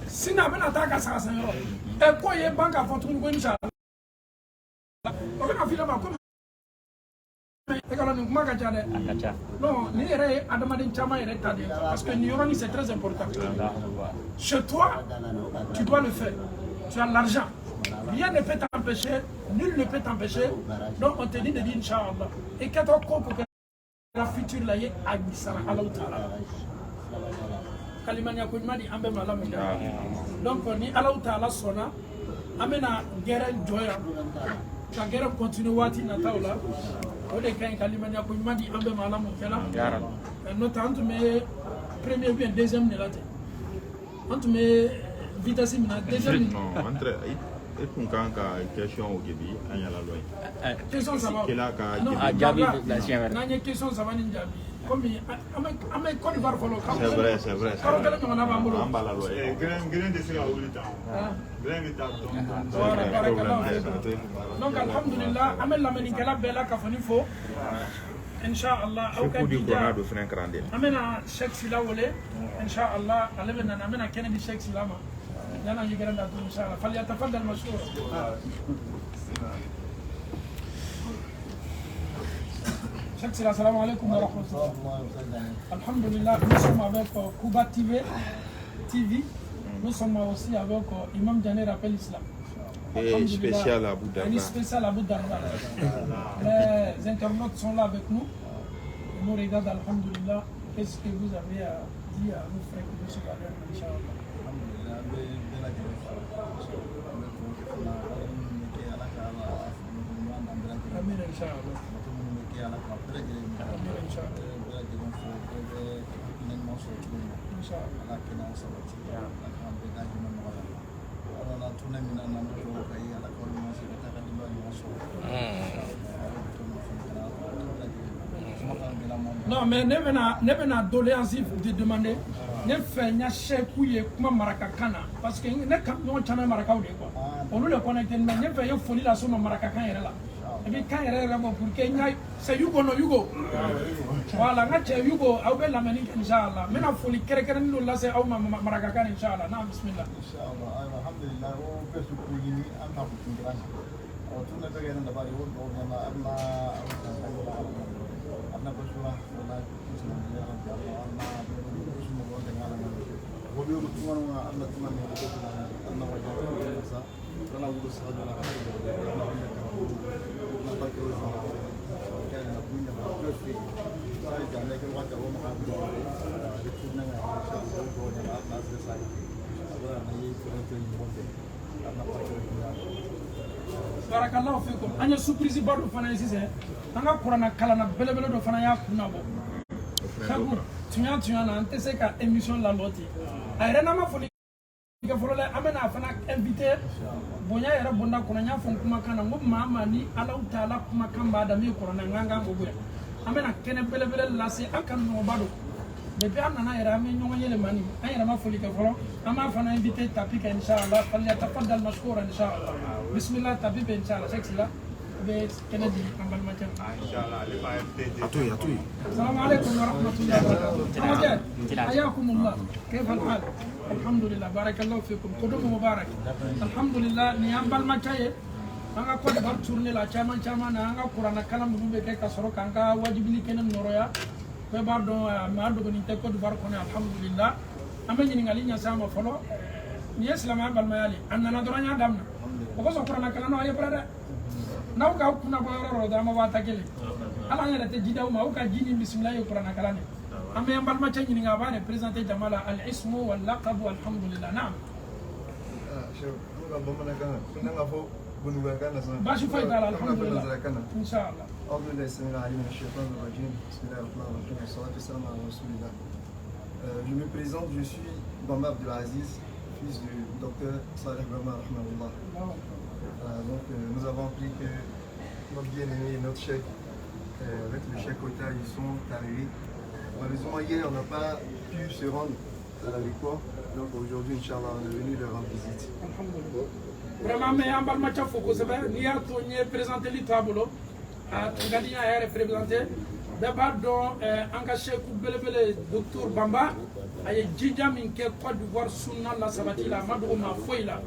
sini a bɛna taa ka sagasa yɔrɔ ko ye ban k'a fɔ tuguni ko inshallah o bɛna f'i ma ko e ka nin kuma ka ca dɛ non nin yɛrɛ ye adamaden caman yɛrɛ ta de ye parce que nin yɔrɔnin c'est très important chez toi tu dois le faire tu as l'argent rien ne peut t'empêcher nul ne peut t'empêcher donc on te dit de dire inchallah et que ton ko que la future la ye a gisara Allah taala kalimanya ko madi ambe malamu donc ni Allah taala sona amena gere joya ka gere continue wati na taula o de kan kalimanya ko madi ambe malamu kala no tant mais premier bien deuxième ne late tant mais vitesse mina deuxième
entre e kun kan ka question o gebi an yala loy
question ça va
kila ka
jabi la sienne
na nye question ça va ni jabi comme ame Côte d'Ivoire folo
c'est vrai
karo kala no na ba mbolo
an bala loy
Gren de sira wuli ta Gren de ta
donc alhamdulillah ame lameni kala bela ka foni fo inshallah au ka
dija do fren grande
amena cheikh sila wole inshallah alebena amena kennedy cheikh sila ma yana yigara da to inshallah falyatafaddal mashkur cheikh sila assalamu alaikum wa rahmatullah alhamdulillah nous sommes avec Kuba TV nous sommes aussi avec Imam Diané rappel islam
et spécial à Abu Darda.
Spécial à Abu Darda. Les internautes sont là avec nous. Ils nous regardent, alhamdulillah. Qu'est-ce que vous avez à dire à nos frères qui nous regardent, Inch'Allah? Amin, Inch'Allah. Amin, Inch'Allah.
sunan min na ndo ko kay ala ko mo ci ta ka dimba mo so
non mais ne bɛna doléance de demander ne fɛ n ya sɛku ye kuma marakakan na parce que ne ka ɲɔgɔn caman marakaw de quoi olu de connecté mais ne fɛ ye foli la s'o ma marakakan yɛrɛ la et puis kan yɛrɛ yɛrɛ bɔ pour que n ya c'est Yugo no Yugo voilà n ka cɛ Yugo aw bɛ lamɛnni kɛ inchallah n bɛna foli kɛrɛnkɛrɛnnen dɔ lase aw ma marakakan inchallah na bismillah
inshallah alhamdulillah o be su ko yini an ta ko tun o tun da ga nan da bari o do na Allah basura wala muslim ya rabbi Allah muslim wa ta'ala wa bi rutuwan wa Allah tuman ya Allah wa ta'ala sa wala wudu sa wala na ta ko sa kan na bunya ma ko fi sai da ne ko wata wa ma ko da tunna ya insha Allah ko da Allah sa sai abara na yi ko ta yi mo Allah pa ko
barakallahu fikum an ye surprise ba dɔ fana ye sisan an ka kuranna kalanna belebele dɔ fana y'a kunna bɔ sabu tunya na an tɛ se ka émission labɔ ten a yɛrɛ n'an ma foli kɛ fɔlɔ dɛ an bɛna a fana invité bonya yɛrɛ bonda kɔnɔ n y'a fɔ n kumakan na n ko maa maa ni Alahu Taala kumakan b'a da min kuranna n kan k'o bonya an bɛna kɛnɛ belebele lase an kanuɲɔgɔnba don depuis an nana yɛrɛ an bɛ ɲɔgɔn yɛlɛma ni an yɛrɛ ma foli kɛ fɔlɔ an b'a fana invité tapi kɛ inchallah falyatafaddal mashkura inchallah bismillah tapi bɛ inchallah seksi la bɛ kɛnɛ di an balimakɛ ma
inshallah ale b'a invité
atoyi
assalamu alaikum wa rahmatullahi wa barakatuh ayakumullah kayfa alhal alhamdulillah barakallahu fikum kodum mubarak alhamdulillah ni an balimakɛ ye an ka Côte d'Ivoire tournée la caman na an ka kuranna kalan minnu bɛ kɛ ka sɔrɔ k'an ka wajibili kɛnɛ nɔrɔya bɛɛ b'a dɔn maa dogonin tɛ Côte d'Ivoire kɔnɔ alhamdulillah an bɛ ɲininkali ɲɛsin a ma fɔlɔ nin ye silamɛya balimaya le a nana dɔrɔn n y'a daminɛ o kosɔn kuranna kalan na aw ye bara dɛ n'aw ka kunnabɔ yɔrɔ yɔrɔ dɔrɔn an ma waa ta kelen ala an yɛrɛ tɛ ji d'aw ma aw ka ji ni bisimila ye kuranna kalan de an bɛ an balimacɛ ɲininka a b'a représenté jama la al ismu wal laqabu alhamdulillah naam baasi foyi t'a la alhamdulillah inshallah
أعوذ بالله السميع العليم من الشيطان الرجيم بسم الله الرحمن الرحيم والصلاة والسلام على رسول الله. Je me présente, je suis Bamba Abdelaziz, fils du docteur Saleh Bamba rahimahullah. Donc nous avons appris que notre bien-aimé et notre chef, avec le chef Kota, ils sont arrivés. Malheureusement hier on n'a pas pu se rendre à la victoire, donc aujourd'hui Inch'Allah on est venu leur rendre visite.
Vraiment mais an balimakɛ fo kosɛbɛ n'i y'a to n ye présentéli to a bolo a tun ka di n ye a yɛrɛ représenté bɛɛ b'a dɔn an ka seku belebele docteur Bamba a ye jija min kɛ Côte d'Ivoire sunna la sabati la a ma dogo maa foyi la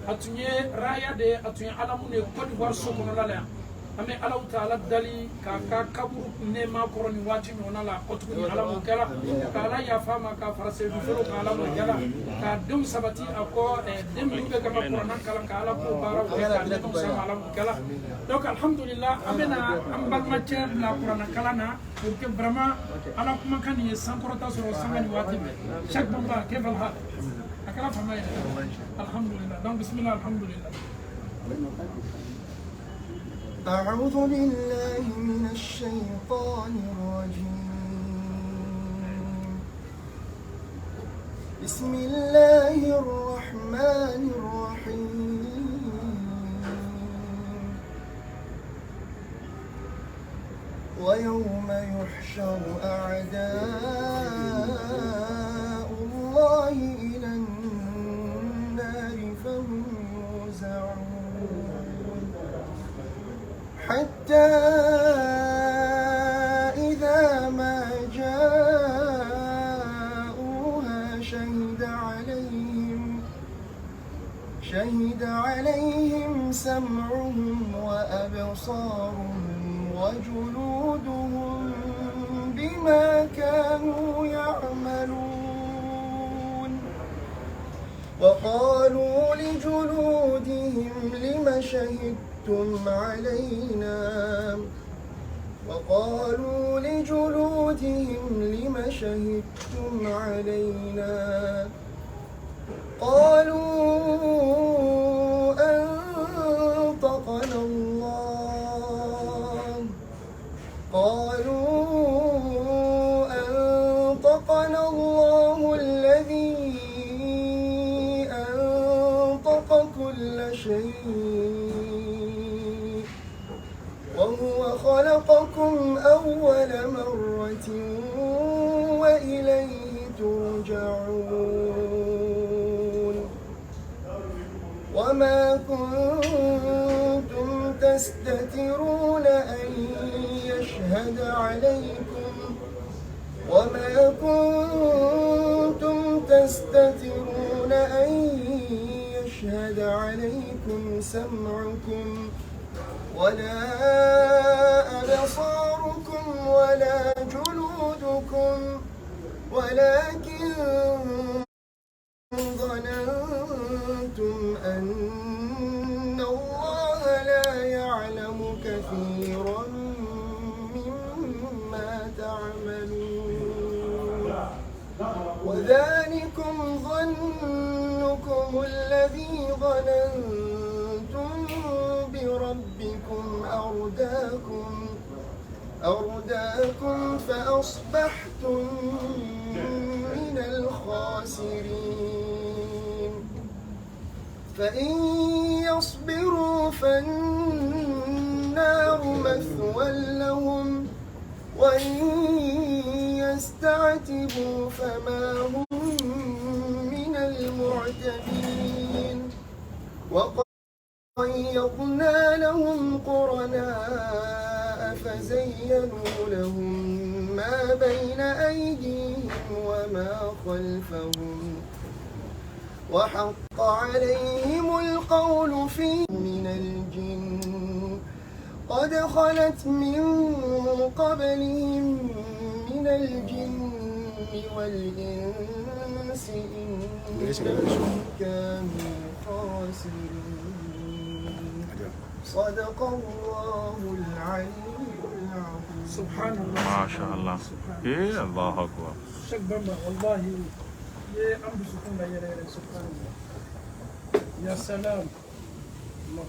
a tun ye raya de a tun ye alamu de Côte d'Ivoire so kɔnɔla la yan an bɛ Alahu Taala dali k'a ka kaburu nɛɛma kɔrɔ nin waati ɲɔgɔnna la kɔ tuguni ala m'o kɛla ka ala yafa ma ka fara seyidu folo ka ala m'o kɛla ka denw sabati a kɔ den minnu bɛ kan ka kuranna kalan ka ala k'o baaraw kɛ ka ɲɛdɔw sama ala m'o kɛla donc alhamdulillah an bɛna an balimacɛ bila kuranna kalan na pour que vraiment ala kumakan nin ye sankɔrɔta sɔrɔ sanga nin waati bɛɛ chaque Bamba kayfa alhal a kɛra faama ye alhamdulillah donc bismillah alhamdulillah.
أعوذ بالله من الشيطان الرجيم بسم الله الرحمن الرحيم ويوم يحشر أعداء الله إلى النار فهم يوزعون حتى إذا ما جاءوها شهد عليهم سمعهم وأبصارهم وجلودهم بما كانوا يعملون وقالوا لجلودهم لم شهدتم علينا وقالوا لجلودهم لم شهدتم علينا قالوا أنطقنا الله أنطقنا الله الذي أنطق كل خلقكم أول مرة وإليه ترجعون وما كنتم تستترون أن يشهد عليكم سمعكم ولا أبصاركم ولا جلودكم ولكن ظننتم أن الله لا يعلم كثيرا مما تعملون وذلكم ظنكم الذي ظننتم بربكم أرداكم فأصبحتم من الخاسرين فإن يصبروا فالنار مثوى لهم وإن يستعتبوا فما هم من المعتدين وقيضنا لهم قرناء فزينوا لهم ما بين أيديهم وما خلفهم وحق عليهم القول من الجن قد خلت من قبلهم من الجن والإنس إنهم كانوا خاسرين صدق الله العلي العظيم
سبحان الله
ما شاء الله إيه الله أكبر
شك بما والله يا أم سكون لا يرى سبحان الله يا سلام الله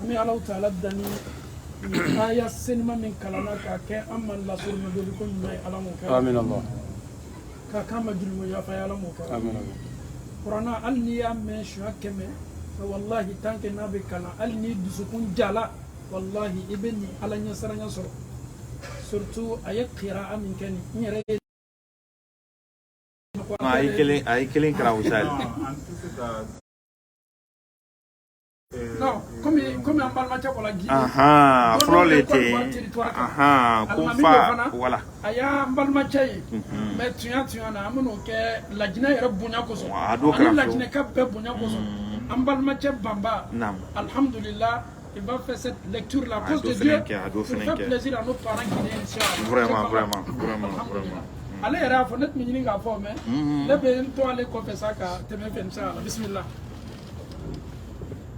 أمي الله تعالى دني آية سينما من كلامك كأن أما الله سبحانه بيكون ما يعلمك
آمين الله
كما جلوا يا فيعلمك
آمين الله
قرآن ألني أم شو كم والله تانك نبي كلا ألني دسكون جلا والله ابني على نصر surtout ayat qira'a min kani nyere
ay kelen kara usal
non comme en balma cha kola gi
aha flolete aha kufa wala
aya balma cha mais tuya na amuno ke lajina yere bunya ko so lajina ka be bunya ko so en balma cha bamba alhamdulillah. Il va faire cette lecture la cause de Dieu pour faire plaisir à nos parents guinéens.
Vraiment.
Allez, il y a une fenêtre minime à faire, mais les bénis, toi, allez confesser ça, tu me fais ça. Bismillah.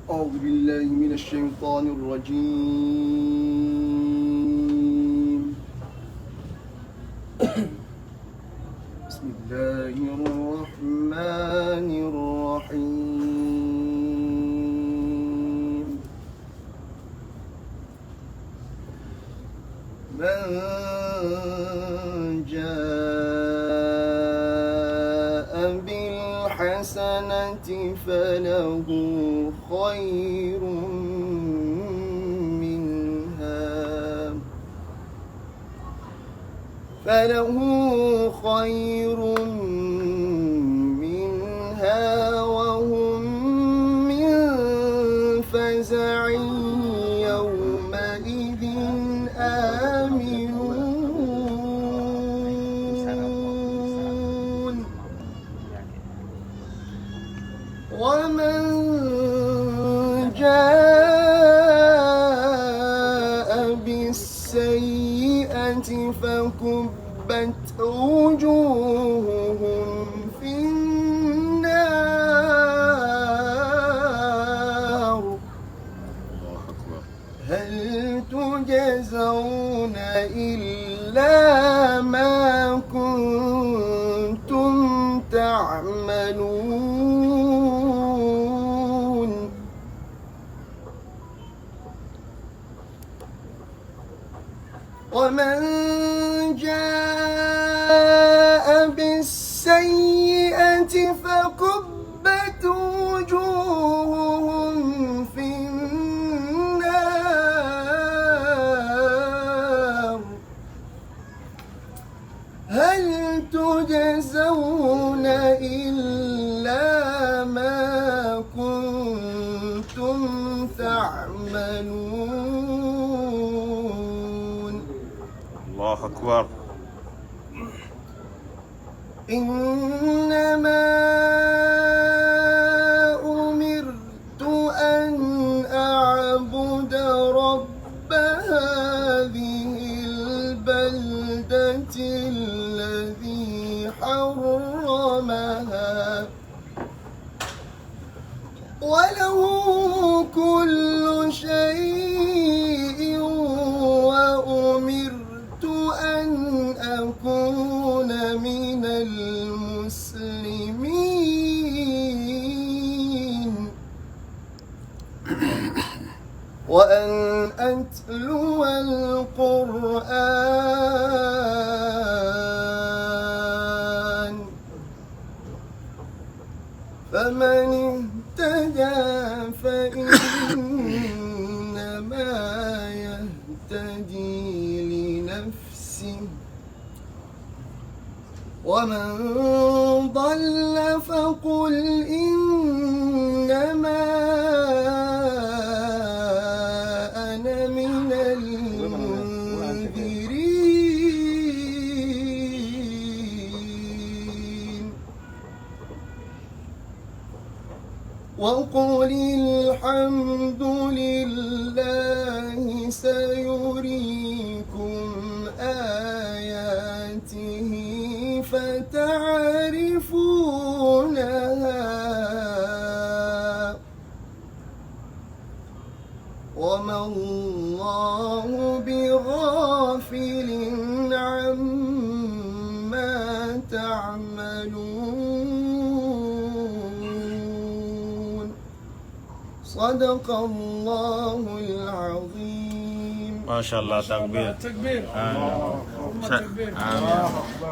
أعوذ بالله من الشيطان الرجيم بسم الله الرحمن الرحيم من جاء بالحسنة فله خير منها وهم من فزع يومئذ آمنون ومن جاء بالسيئة فكبت وجوههم في النار هل تجزون إلا ما كنتم تعملون ومن جاء بالسيئة فكبت وجوههم في النار تعملون
الله أكبر.
إنما أمرت أن أعبد رب هذه البلدة الذي حرمها وله كل شيء وأمرت أن أكون من المسلمين وأن أتلو القرآن فمن اهتدى فإنما يهتدي لنفسه ومن ضل فقل إنما أنا من المنذرين وقل الحمد لله سيريكم آياته فتعرفونها وما الله بغافل عما تعملون صدق الله العظيم.
ما شاء الله. تكبير.
تكبير. اللهم تكبير.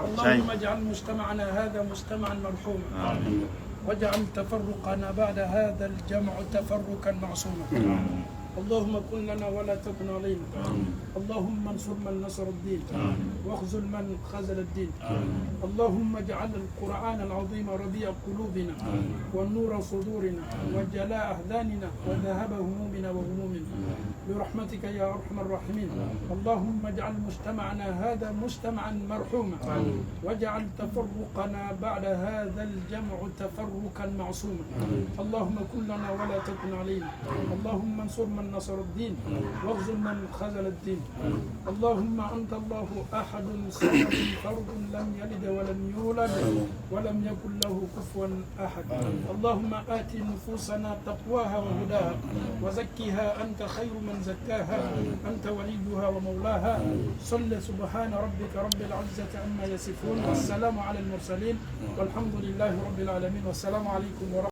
اللهم اجعل مجتمعنا هذا مجتمعا مرحوما واجعل تفرقنا بعد هذا الجمع تفرقا معصوما. اللهم كن لنا ولا تكن علينا. اللهم انصر من نصر الدين واخذل من خذل الدين. اللهم اجعل القرآن العظيم ربيع قلوبنا والنور صدورنا وجلاء أحزاننا وذهاب همومنا وغمومنا برحمتك يا أرحم الراحمين. اللهم اجعل مجتمعنا هذا مجتمعا مرحوما واجعل تفرقنا بعد هذا الجمع تفرقا معصوما. اللهم كن لنا ولا تكن علينا. اللهم انصر من نصر الدين واخذل من خذل الدين. اللهم أنت الله أحد صمد فرد لم يلد ولم يولد ولم يكن له كفوا أحد. اللهم آت نفوسنا تقواها وهداها وزكها أنت خير من زكاها أنت وليها ومولاها. صل سبحان ربك رب العزة عما يصفون والسلام على المرسلين والحمد لله رب العالمين والسلام عليكم ورحمة الله.